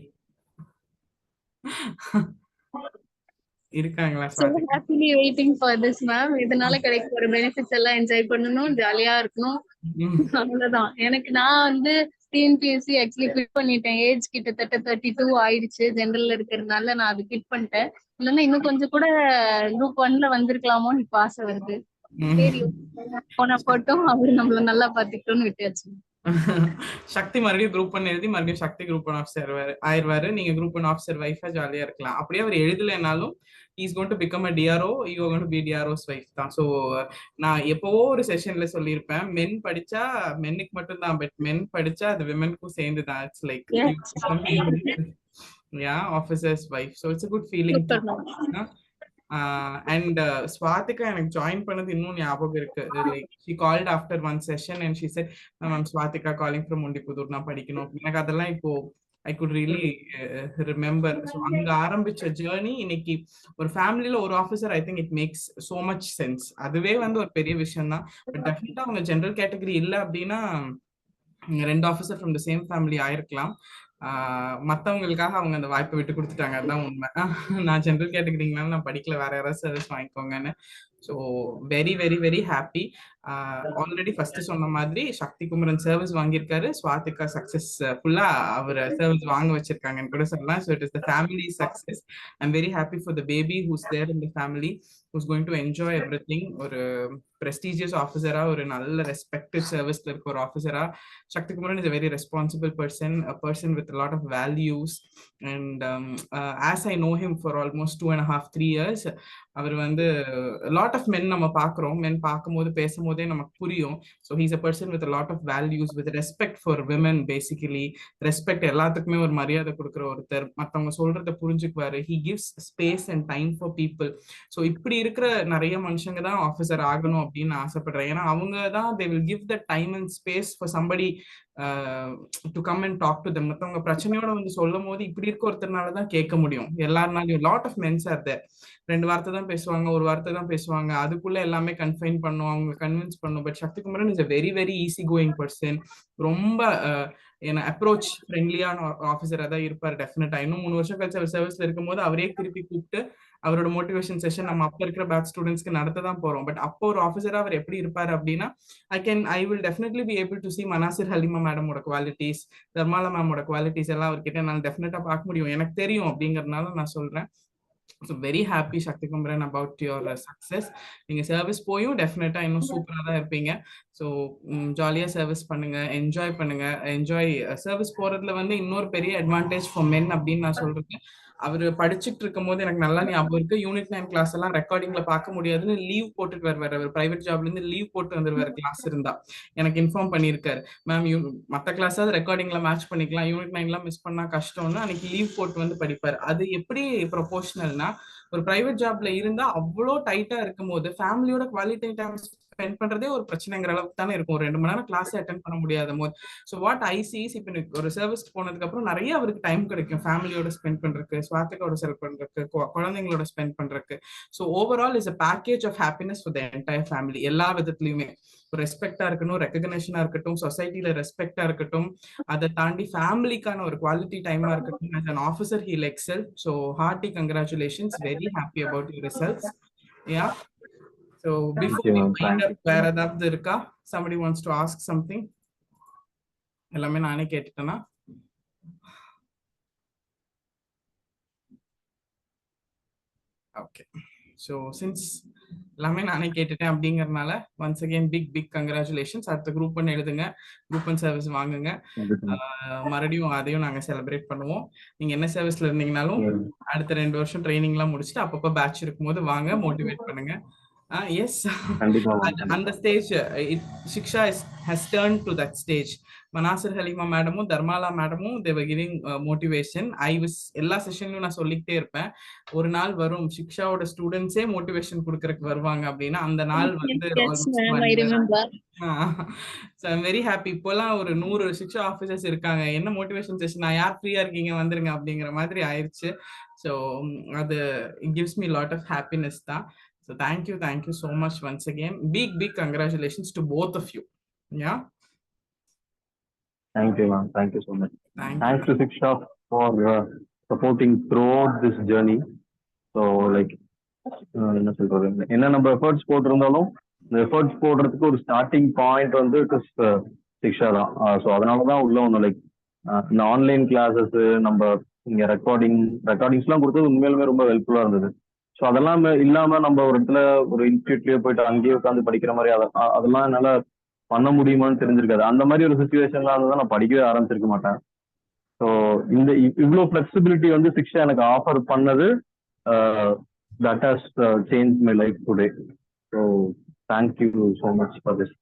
இருக்காங்களா So Swathika? happily waiting for this ma'am. இதனால கிடைக்கிற benefits எல்லாம் enjoy பண்ணணும், ஜாலியா இருக்கணும். அவ்வளவுதான். எனக்கு நான் வந்து டிஎன்பிஎஸ்சி ஆக்சுவலி குவிட் பண்ணிட்டேன். ஏஜ் கிட்டத்தட்ட 32 ஆயிடுச்சு. ஜெனரல்ல இருக்கிறதுனால நான் அது குவிட் பண்ணிட்டேன். இல்லைன்னா இன்னும் கொஞ்சம் கூட குரூப் 1ல வந்திருக்கலாமோன்னு இப்ப ஆசை வருது. சரி போனா போட்டோம், அவரு நம்மள நல்லா பாத்துக்கிட்டோம்னு விட்டாச்சு. சக்தி மறுபடியும் குரூப் 1 எழுதி மறுபடியும் சக்தி குரூப் 1 ஆஃபீஸர் ஆயிருவாரு. நீங்க குரூப் 1 ஆஃபீஸர் வைஃபா ஜாலியா இருக்கலாம். அப்படியே அவர் எழுதலைனாலும் is going to become a DRO, you are going to be DRO's wife தான். ஸோ நான் எப்பவோ ஒரு செஷன்ல சொல்லியிருப்பேன், மென் படிச்சா மென்னுக்கு மட்டும் தான், பட் மென் படிச்சா அது விமென்க்கும் சேர்ந்து தான். It's like ya officer's wife. So it's a good feeling. And Swathika எனக்கு ஜாயின் பண்ணது இன்னும் ஞாபகம் இருக்கு. Like she called after one session and she said ma'am Swathika calling from Mundipudur, நான் படிக்கணும். எனக்கு அதெல்லாம் இப்போ I could really remember. So அங்க ஆரம்பிச்ச ஜேர்னி இன்னைக்கு ஒரு ஃபேமிலியில ஒரு officer, I think it makes so much sense. அதுவே வந்து ஒரு பெரிய விஷயம் தான். பட் டெஃபினட்டா அவங்க ஜெனரல் கேட்டகரி இல்லை அப்படின்னா 2 officer from the same family ஆயிருக்கலாம். மற்றவங்களுக்காக அவங்க அந்த வாய்ப்பை விட்டு கொடுத்துட்டாங்க. அதுதான் உண்மை. நான் ஜென்ரல் கேட்டகரிங்கனால நான் படிக்கல, வேற யாராவது சர்வீஸ் வாங்கிக்கோங்கன்னு. So very very very happy. Already first சொன்ன மாதிரி சக்தி குமரன் சர்வீஸ் வாங்கியிருக்காரு. ஸ்வாதிகா சக்சஸ் ஃபுல்லா அவர் சர்வீஸ் வாங்க வச்சிருக்காங்கன்னு கூட சொல்லலாம். So it is the family success. I'm very happy for the baby who's there in the family, who's going to enjoy everything. ஒரு prestigious officer-ஆ, ஒரு நல்ல respected service-ல இருக்க ஒரு officer-ஆ Shakti Kumaran is a very responsible person, a person with a lot of values. And as I know him for almost 2.5-3 years, அவர் வந்து lot of men நம்ம பார்க்குறோம். மென் பார்க்கும்போது பேசும்போதே நமக்கு புரியும். So he's a person with lot of values, with respect for women. Basically respect, எல்லாத்துக்குமே ஒரு மரியாதை கொடுக்குற ஒருத்தர். மற்றவங்க சொல்றத புரிஞ்சுக்குவாரு. He gives space and time for people. So இப்படி இருக்கிற நிறைய மனுஷங்க தான் ஆஃபீஸர் ஆகணும் அப்படின்னு ஆசைப்படுறேன். ஏன்னா அவங்க தான் they will give the time and space for somebody to come and talk to them. மற்றவங்க பிரச்சனையோட வந்து சொல்லும் போது இப்படி இருக்க ஒருத்தர்னால தான் கேட்க முடியும். எல்லாருனாலையும் lot of mens are there. 2 வார்த்தை தான் பேசுவாங்க, 1 வார்த்தை தான் பேசுவாங்க. அதுக்குள்ள எல்லாமே கன்ஃபைன் பண்ணும், அவங்க கன்வின்ஸ் பண்ணும். But Shakti Kumaran is a very very easy going person. ரொம்ப என்ன அப்ரோச் ஃப்ரெண்ட்லியான ஆஃபீஸராக தான் இருப்பார் டெஃபினட்டா. இன்னும் 3 வருஷம் கழிச்சு அவர் சர்வீஸ்ல இருக்கும்போது அவரே திருப்பி கூப்பிட்டு அவரோட மோட்டிவேஷன் செஷன் நம்ம அப்ப இருக்கிற பேட்ச் ஸ்டூடெண்ட்ஸ்க்கு நடத்த தான் போறோம். பட் அப்போ ஒரு ஆஃபீஸரா அவர் எப்படி இருப்பாரு அப்படின்னா, I will definitely be able to see Manasir Halima மேடமோட குவாலிட்டிஸ், தர்மாலா மேமோட குவாலிட்டிஸ் எல்லாம் அவர்கிட்ட என்னால் டெஃபினட்டா பார்க்க முடியும். எனக்கு தெரியும் அப்படிங்கறதுனால நான் சொல்றேன். So very happy Shakti Kumaran about your success. நீங்க சர்வீஸ் போயும் டெஃபினட்டா இன்னும் சூப்பரா தான் இருப்பீங்க. ஸோ ஜாலியா சர்வீஸ் பண்ணுங்க, என்ஜாய் பண்ணுங்க. என்ஜாய் சர்வீஸ் போறதுல வந்து இன்னொரு பெரிய அட்வான்டேஜ் ஃபார் மென் அப்படின்னு நான் சொல்றேன். அவரு படிச்சுட்டு இருக்கும் போது எனக்கு நல்லா ஞாபகம் இருக்கு. யூனிட் 9 கிளாஸ் எல்லாம் ரெக்கார்டிங்ல பார்க்க முடியாதுன்னு லீவ் போட்டுட்டு வருவாரு. அவர் பிரைவேட் ஜாப்ல இருந்து லீவ் போட்டு வந்துருவாரு கிளாஸ் இருந்தா. எனக்கு இன்ஃபார்ம் பண்ணியிருக்காரு. மேம் மத்த கிளாஸாவது ரெக்கார்டிங்ல மேட்ச் பண்ணிக்கலாம், யூனிட் 9 மிஸ் பண்ணா கஷ்டம்னு அன்னைக்கு லீவ் போட்டு வந்து படிப்பாரு. அது எப்படி ப்ரொபோஷனல்னா, ஒரு பிரைவேட் ஜாப்ல இருந்தா அவ்வளோ டைட்டா இருக்கும் போது ஃபேமிலியோட குவாலிட்டி டைம் ஸ்பெண்ட் பண்றதே ஒரு பிரச்சனைங்கிற அளவுக்கு தானே இருக்கும். 2 மணி நேரம் கிளாஸ் அட்டென்ட் பண்ண முடியாத போது. ஸோ வாட் ஐ சீஸ், இப்போ ஒரு சர்வீஸ்க்கு போனதுக்கு அப்புறம் நிறைய அவருக்கு டைம் கிடைக்கும் ஃபேமிலியோட ஸ்பெண்ட் பண்றதுக்கு, ஸ்வாத்திகாவோட செல் பண்றதுக்கு, குழந்தைங்களோட ஸ்பெண்ட் பண்றதுக்கு. So overall is a package of happiness for the entire family. எல்லா விதத்துலயுமே ரெஸ்பெக்டா இருக்கட்டும், ரெகக்னேஷனா இருக்கட்டும், சொசைட்டில ரெஸ்பெக்டா இருக்கட்டும், அதை தாண்டி ஃபேமிலிக்கான ஒரு குவாலிட்டி டைமா இருக்கட்டும். as an officer he'll excel. So hearty congratulations, very happy about your results. Yeah. So before we wind up, வேற ஏதாவது இருக்கா? Somebody wants to ask something? எல்லாமே நானே கேட்டுட்டேனா? Okay. So since எல்லாமே நானே கேட்டுட்டேன் அப்படிங்கறதுனால once again big congratulations. அடுத்த குரூப் 1 எழுதுங்க, குரூப் 1 சர்வீஸ் வாங்குங்க. மறுபடியும் அதையும் நாங்க செலிப்ரேட் பண்ணுவோம். நீங்க என்ன சர்வீஸ்ல இருந்தீங்கனாலும் அடுத்த 2 வருஷம் ட்ரைனிங் எல்லாம் முடிச்சுட்டு அப்பப்ப பேட்ச் இருக்கும்போது வாங்க, மோட்டிவேட் பண்ணுங்க. எஸ், அந்த stage Shiksha has turned to that stage. Manasar Halima மேடமும் தர்மாலா மேடமும் they were giving motivation. எல்லா செஷன்லயும் நான் சொல்லிக்கிட்டே இருப்பேன், ஒரு நாள் வரும் சிக்ஷாவோட ஸ்டூடெண்ட்ஸே மோட்டிவேஷன் கொடுக்கறதுக்கு வருவாங்க அப்படின்னா அந்த நாள் வந்து வெரி ஹாப்பி. இப்போலாம் ஒரு 100 சிக்ஷா ஆஃபீஸர்ஸ் இருக்காங்க, என்ன மோட்டிவேஷன் செஷன், யார் ஃப்ரீயா இருக்கீங்க வந்துருங்க அப்படிங்கிற மாதிரி ஆயிடுச்சு. ஸோ அது it gives me a lot of happiness தான். So thank you so much once again. Big congratulations to both of you. Yeah. Thank you, ma'am. Thank you so much. Thanks to Shiksha for supporting throughout this journey. So like என்ன சொல்றது, என்ன நம்ம efforts போட்டிருந்தாலும் இந்த efforts போடுறதுக்கு ஒரு starting point வந்து சிக்ஷா தான். ஸோ அதனாலதான் உள்ள ஒன்று லைக் இந்த ஆன்லைன் கிளாஸஸ் நம்ம இங்க ரெக்கார்டிங்ஸ்லாம் கொடுத்தது உண்மையிலுமே ரொம்ப ஹெல்ப்ஃபுல்லா இருந்தது. ஸோ அதெல்லாம் இல்லாம நம்ம ஒரு இடத்துல ஒரு இன்ஸ்டியூட்லயே போயிட்டு அங்கேயே உட்காந்து படிக்கிற மாதிரி அதெல்லாம் என்னால பண்ண முடியுமான்னு தெரிஞ்சிருக்காது. அந்த மாதிரி ஒரு சுச்சுவேஷன்ல இருந்ததான் நான் படிக்கவே ஆரம்பிச்சிருக்க மாட்டேன். ஸோ இந்த இவ்வளோ ஃபிளெக்சிபிலிட்டி வந்து சிக்ஷா எனக்கு ஆஃபர் பண்ணது that has changed my life today. So thank you so much for this.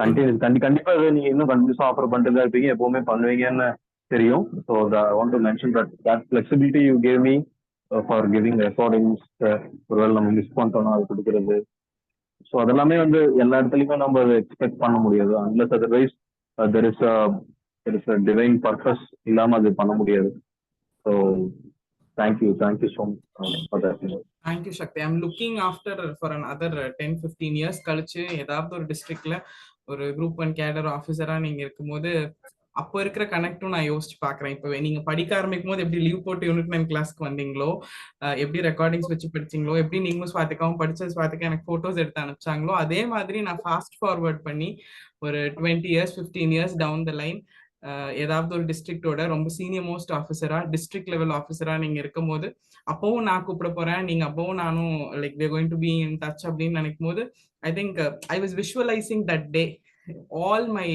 கண்டிப்பா நீங்க இன்னும் கண்டிப்பா ஆஃபர் பண்ணிட்டு தான் இருப்பீங்க, எப்பவுமே பண்ணுவீங்கன்னு தெரியும். So I want to mention that flexibility you gave me for giving recordings, ஒருவேளை நம்ம மிஸ் பண்ணிட்டோம்னா அது கொடுக்கறது. ஸோ அதெல்லாமே வந்து எல்லா இடத்துலையுமே நம்ம அதை எக்ஸ்பெக்ட் பண்ண முடியாது. Unless otherwise there is a divine purpose இல்லாம அது பண்ண முடியாது. So thank you so much for that. Thank you Shakti. I'm looking after for another 10-15 years கழிச்சு ஏதாவது ஒரு டிஸ்ட்ரிக்ட்ல ஒரு குரூப் 1 கேடர் ஆஃபீஸரா நீங்க இருக்கும்போது அப்போ இருக்கிற கனெக்டும் நான் யோசிச்சு பாக்குறேன். இப்போ நீங்க படிக்க ஆரம்பிக்கும் போது எப்படி லீவ் போட்டு யூனிட் 9 கிளாஸ்க்கு வந்தீங்களோ, எப்படி ரெக்கார்டிங்ஸ் வச்சு படிச்சீங்களோ, எப்படி நீங்களும் ஸ்வாத்திகாவும் படிச்ச ஸ்வாத்திகா எனக்கு போட்டோஸ் எடுத்து அனுப்பிச்சாங்களோ, அதே மாதிரி நான் ஃபாஸ்ட் ஃபார்வர்ட் பண்ணி ஒரு 20 years 15 years down the line ஏதாவது ஒரு டிஸ்ட்ரிக்டோட ரொம்ப சீனியர் மோஸ்ட் ஆஃபீஸரா, டிஸ்ட்ரிக்ட் லெவல் ஆஃபீஸரா நீங்க இருக்கும் போது அப்பவும் நான் கூப்பிட போறேன், நீங்க அப்பவும் நானும் like we are going to be in touch அப்படின்னு நினைக்கும் போது I think I was visualizing that day. All my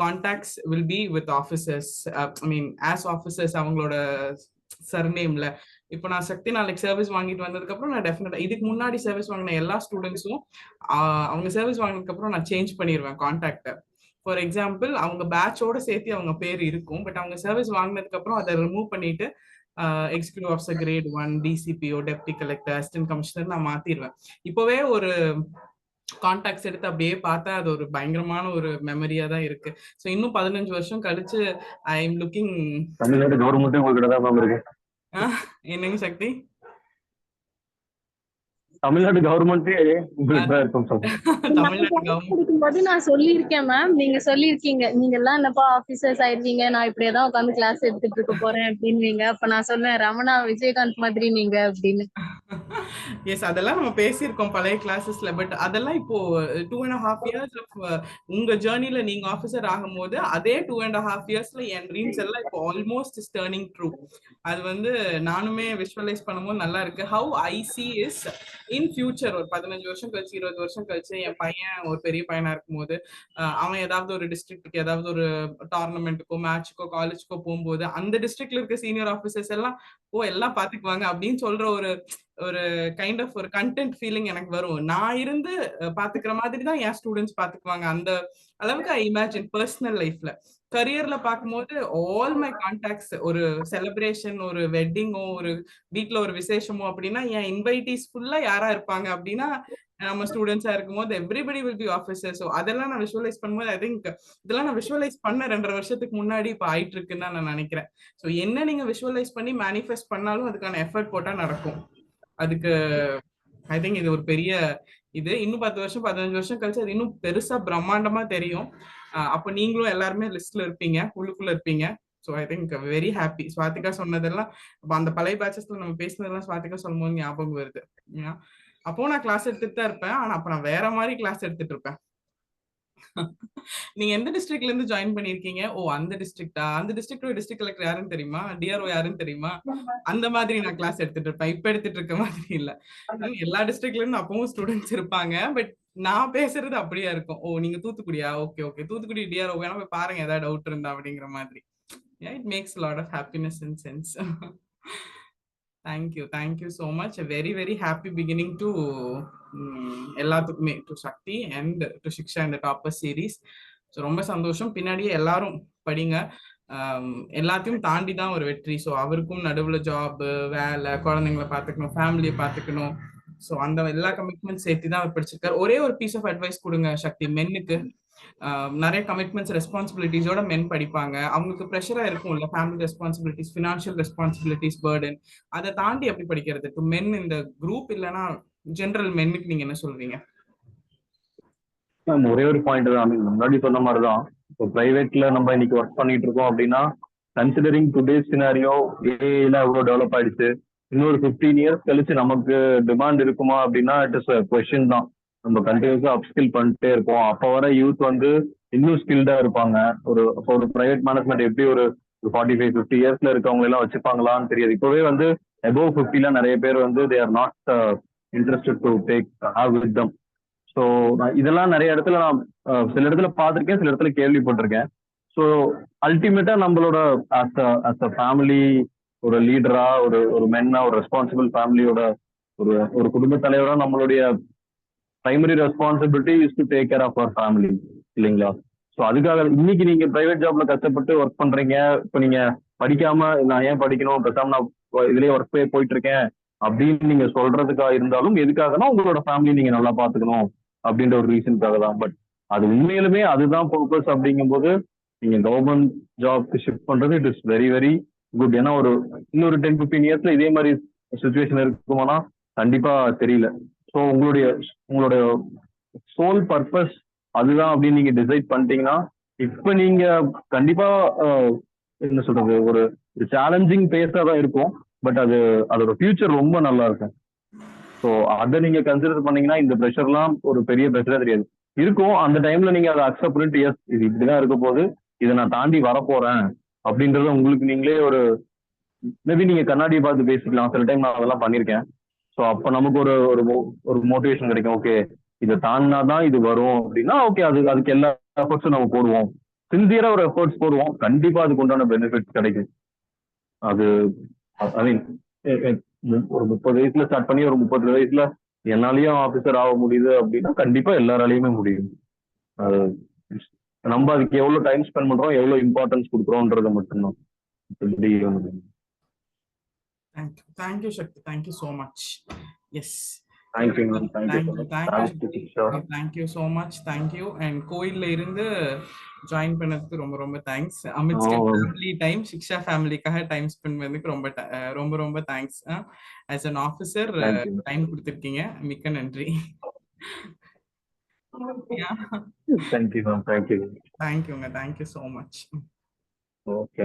contacts will be with officers. I mean as officers அவங்களோட சர்நேம்ல. இப்போ நான் சக்தி நாளைக்கு சர்வீஸ் வாங்கிட்டு வந்ததுக்கு அப்புறம் நான் டெஃபினட்டா இதுக்கு முன்னாடி சர்வீஸ் வாங்கின எல்லா ஸ்டூடெண்ட்ஸும் அவங்க சர்வீஸ் வாங்கினதுக்கு அப்புறம் நான் சேஞ்ச் பண்ணிடுவேன் கான்டாக்ட. ஃபார் எக்ஸாம்பிள் அவங்க பேட்சோட சேர்த்து அவங்க பேர் இருக்கும், பட் அவங்க சர்வீஸ் வாங்கினதுக்கு அப்புறம் அதை ரிமூவ் பண்ணிட்டு executive officer great 1, DCPO, deputy collector, assistant commissioner நான் மாத்திடுவேன். இப்பவே ஒரு கான்டாக்ட்ஸ் எடுத்து அப்படியே பார்த்தா அது ஒரு பயங்கரமான ஒரு மெமரியா தான் இருக்கு. ஸோ இன்னும் 15 வருஷம் கழிச்சு I am looking. Tamil Nadu government உங்ககிட்ட தான் இருக்கு. என்னங்க சக்தி? தமிழ்நாடு கவர்மெண்ட் இருக்கும்போது நான் சொல்லியிருக்கேன் மேம், நீங்க சொல்லியிருக்கீங்க நீங்க எல்லாம் என்னப்பா ஆபீசர்ஸ் ஆயிருவீங்க, நான் இப்படியேதான் உட்காந்து கிளாஸ் எடுத்துட்டு இருக்க போறேன் அப்படின்வீங்க. அப்ப நான் சொன்னேன் ரமணா விஜயகாந்த் மாதிரி நீங்க அப்படின்னு. எஸ், அதெல்லாம் நம்ம பேசியிருக்கோம் பழைய கிளாஸஸ்ல. பட் அதெல்லாம் இப்போ 2.5 இயர்ஸ் ஆஃப் உங்க ஜேர்னில நீங்க ஆஃபீஸர் ஆகும்போது அதே 2.5 இயர்ஸ்ல என் ட்ரீம்ஸ் எல்லாம் இப்போ ஆல்மோஸ்ட் இஸ் டர்னிங் ட்ரூ. அது வந்து நானுமே விஷுவலைஸ் பண்ணும்போது நல்லா இருக்கு. How I C is in future ஒரு 15 வருஷம் கழிச்சு 20 வருஷம் கழிச்சு என் பையன் ஒரு பெரிய பையனா இருக்கும்போது அவன் ஏதாவது ஒரு டிஸ்ட்ரிக்ட்டுக்கு ஏதாவது ஒரு டோர்னமெண்ட்டுக்கோ மேட்சுக்கோ காலேஜ்க்கோ போகும்போது அந்த டிஸ்ட்ரிக்ட்ல இருக்க சீனியர் ஆஃபீஸர்ஸ் எல்லாம் எல்லாம் பாத்துக்குவாங்க அப்படின்னு சொல்ற ஒரு ஒரு கைண்ட் ஆஃப் ஒரு கண்டென்ட் ஃபீலிங் எனக்கு வரும். நான் இருந்து பாத்துக்கிற மாதிரி தான் என் ஸ்டூடெண்ட்ஸ் பாத்துக்குவாங்க. அந்த அளவுக்கு ஐ இமேஜின் பர்சனல் லைஃப்ல. கரியர்ல பார்க்கும்போது ஆல் மை கான்டாக்ட்ஸ் ஒரு செலிப்ரேஷன், ஒரு வெட்டிங்கோ, ஒரு வீட்ல ஒரு விசேஷமோ அப்படின்னா என் இன்வைட்டீஸ் ஃபுல்லா யாரா இருப்பாங்க அப்படின்னா நம்ம ஸ்டூடெண்ட்ஸா இருக்கும்போது everybody will be officer. So அதெல்லாம் நான் விஷுவலைஸ் பண்ணும்போது ஐ திங்க் இதெல்லாம் நான் விஷுவலைஸ் பண்ண 2.5 வருஷத்துக்கு முன்னாடி இப்போ ஆயிட்டு இருக்குன்னு தான் நான் நினைக்கிறேன். ஸோ என்ன நீங்க விஷுவலைஸ் பண்ணி மேனிஃபெஸ்ட் பண்ணாலும் அதுக்கான எஃபர்ட் போட்டா நடக்கும். அதுக்கு ஐ திங்க் இது ஒரு பெரிய இது. இன்னும் 10 வருஷம் 15 வருஷம் கழிச்சு அது இன்னும் பெருசா பிரம்மாண்டமா தெரியும். அப்ப நீங்களும் எல்லாருமே லிஸ்ட்ல இருப்பீங்க, உள்ளுக்குள்ள இருப்பீங்க. So I think very happy. Swathika சொன்னதெல்லாம் அந்த பழைய பேச்சஸ்ல நம்ம பேசினதெல்லாம் ஸ்வாதிகா சொல்லும்போது ஞாபகம் வருது. அப்போ நான் கிளாஸ் எடுத்துட்டு தான் இருப்பேன். ஆனா அப்ப நான் வேற மாதிரி கிளாஸ் எடுத்துட்டு இருப்பேன். நீங்க எந்த டிஸ்ட்ரிக்ட்ல இருந்து ஜாயின் பண்ணிருக்கீங்க? அந்த டிஸ்ட்ரிக்டா? அந்த டிஸ்ட்ரிக்டோட டிஸ்ட்ரிக்ட் கலெக்டர் யாருன்னு தெரியுமா? டிஆர்ஓ யாருன்னு தெரியுமா? அந்த மாதிரி நான் கிளாஸ் எடுத்துட்டு இருப்பேன். இப்ப எடுத்துட்டு இருக்க மாதிரி இல்ல. எல்லா டிஸ்ட்ரிக்ட்ல இருந்து அப்பவும் ஸ்டூடெண்ட்ஸ் இருப்பாங்க. பட் நான் பேசுறது அப்படியா இருக்கும். நீங்க தூத்துக்குடியா? Okay okay. தூத்துக்குடி டிஆர்ஓ வேணா போய் பாருங்க ஏதாவது டவுட் இருந்தா அப்படிங்கிற மாதிரி. It makes lot of happiness and sense. Thank you so much. A very very happy beginning to எல்லாத்துக்குமே, டு சக்தி அண்ட் டு சிக்ஷா இந்த டாப்பர் சீரீஸ். ஸோ ரொம்ப சந்தோஷம். பின்னாடியே எல்லாரும் படிங்க. எல்லாத்தையும் தாண்டி தான் ஒரு வெற்றி. ஸோ அவருக்கும் நடுவில் ஜாப், வேலை, குழந்தைங்களை பார்த்துக்கணும், ஃபேமிலியை பார்த்துக்கணும். ஸோ அந்த எல்லா கமிட்மெண்ட் சேர்த்து தான் அவர் படிச்சிருக்காரு. ஒரே ஒரு பீஸ் ஆஃப் அட்வைஸ் கொடுங்க சக்தி. மென்னுக்கு நிறைய கமிட்மெண்ட்ஸ் ரெஸ்பான்சிபிலிட்டிஸோட மென் படிப்பாங்க. அவங்களுக்கு ப்ரெஷரா இருக்கும்ல, family responsibilities, financial responsibilities, burden. அதை தாண்டி எப்படி படிக்கிறது டு மென் இந்த குரூப் இல்லைன்னா ஜெனரல் மென்னுக்கு நீங்க என்ன சொல்வீங்க? ஒரே ஒரு பாயிண்ட் தான், முன்னாடி சொன்ன மாதிரிதான். இப்போ பிரைவேட்ல நம்ம இன்னைக்கு ஒர்க் பண்ணிட்டு இருக்கோம் அப்படின்னா, கன்சிடரிங் டுடேஸ் சினாரியோ ஏஐல எவ்வளவு டெவலப் ஆயிடுச்சு, இன்னொரு 15 இயர்ஸ் கழிச்சு நமக்கு டிமாண்ட் இருக்குமா அப்படின்னா இட் இஸ் கொஸ்டின் தான். நம்ம கண்டினியூஸா அப்ஸ்கில் பண்ணிட்டே இருக்கோம். அப்போ வர யூத் வந்து இன்னும் ஸ்கில்டா இருப்பாங்க. ஒரு பிரைவேட் மேனேஜ்மெண்ட் எப்படி ஒரு 45-50 இயர்ஸ்ல இருக்கவங்க எல்லாம் வச்சுப்பாங்களான்னு தெரியாது. இப்பவே வந்து above 50 நிறைய பேர் வந்து they are not interested to have with them. So இதெல்லாம் நிறைய இடத்துல நான் சில இடத்துல பார்த்துருக்கேன், சில இடத்துல கேள்விப்பட்டிருக்கேன். ஸோ அல்டிமேட்டா நம்மளோட அஸ் அ ஃபேமிலி, ஒரு லீடரா, ஒரு மென்னா, ஒரு ரெஸ்பான்சிபிள் ஃபேமிலியோட ஒரு குடும்ப தலைவரா நம்மளுடைய primary responsibility is to take care of our family, இல்லைங்களா? ஸோ அதுக்காக இன்னைக்கு நீங்க பிரைவேட் ஜாப்ல கஷ்டப்பட்டு ஒர்க் பண்றீங்க. இப்போ நீங்க படிக்காம நான் ஏன் படிக்கணும், பேசாம நான் இதுலயே ஒர்க் போயிட்டு இருக்கேன் அப்படின்னு நீங்க சொல்றதுக்காக இருந்தாலும் எதுக்காகனா உங்களோட ஃபேமிலி நீங்க நல்லா பாத்துக்கணும் அப்படின்ற ஒரு ரீசனுக்காக தான். பட் அது உண்மையிலுமே அதுதான் பர்பஸ் அப்படிங்கும்போது நீங்க கவர்மெண்ட் ஜாப்க்கு ஷிஃப்ட் பண்றது it is very very good. ஏன்னா இன்னொரு 10-15 இயர்ஸ்ல இதே மாதிரி சுச்சுவேஷன் இருக்குமானா கண்டிப்பா தெரியல. ஸோ உங்களுடைய சோல் பர்பஸ் அதுதான் அப்படின்னு நீங்க டிசைட் பண்ணிட்டீங்கன்னா இப்ப நீங்க கண்டிப்பா என்ன சொல்றது, ஒரு சேலஞ்சிங் பேஸா தான் இருக்கும். பட் அதோட ஃபியூச்சர் ரொம்ப நல்லா இருக்கும். ஸோ அதை நீங்க கன்சிடர் பண்ணீங்கன்னா இந்த ப்ரெஷர்லாம் ஒரு பெரிய ப்ரெஷரா தெரியாது. இருக்கும் அந்த டைம்ல நீங்க அதை அக்செப்ட் பண்ணிட்டு எஸ் இது இப்படிதான் இருக்க போது, இதை நான் தாண்டி வரப்போறேன் அப்படின்றத உங்களுக்கு நீங்களே மேபி நீங்க கண்ணாடியை பார்த்து பேசிக்கலாம். சில டைம் நான் அதெல்லாம் பண்ணியிருக்கேன். ஸோ அப்போ நமக்கு ஒரு மோட்டிவேஷன் கிடைக்கும். ஓகே இதை தாண்டினாதான் இது வரும் அப்படின்னா ஓகே அதுக்கு எல்லா எஃபர்ட்ஸும் நம்ம போடுவோம், சின்சியரா ஒரு எஃபர்ட்ஸ் போடுவோம், கண்டிப்பா அதுக்கு உண்டான பெனிஃபிட்ஸ் கிடைக்கும். அது ஐ மீன் ஒரு 30 வயசுல ஸ்டார்ட் பண்ணி ஒரு 30 வயசுல என்னாலயும் ஆபீசர் ஆக முடியுது அப்படின்னா கண்டிப்பா எல்லாராலையுமே முடியும். நம்ம அதுக்கு எவ்வளவு டைம் ஸ்பெண்ட் பண்றோம், எவ்வளவு இம்பார்ட்டன்ஸ் கொடுக்குறோம்ன்றது மட்டும்தான். Thank you Shakti, thank you so much. Yes, thank you so much. Thank you. And கோயில்ல இருந்து ஜாயின் பண்ணதுக்கு ரொம்ப ரொம்ப thanks. Amidst family time, Shiksha ஃபேமிலிக்காக டைம் ஸ்பெண்ட் பண்ணதுக்கு ரொம்ப ரொம்ப thanks. As an officer time கொடுத்துருக்கீங்க, மிக்க நன்றி. தேங்க்யூங்க, தேங்க்யூ சோ மச். ஓகே.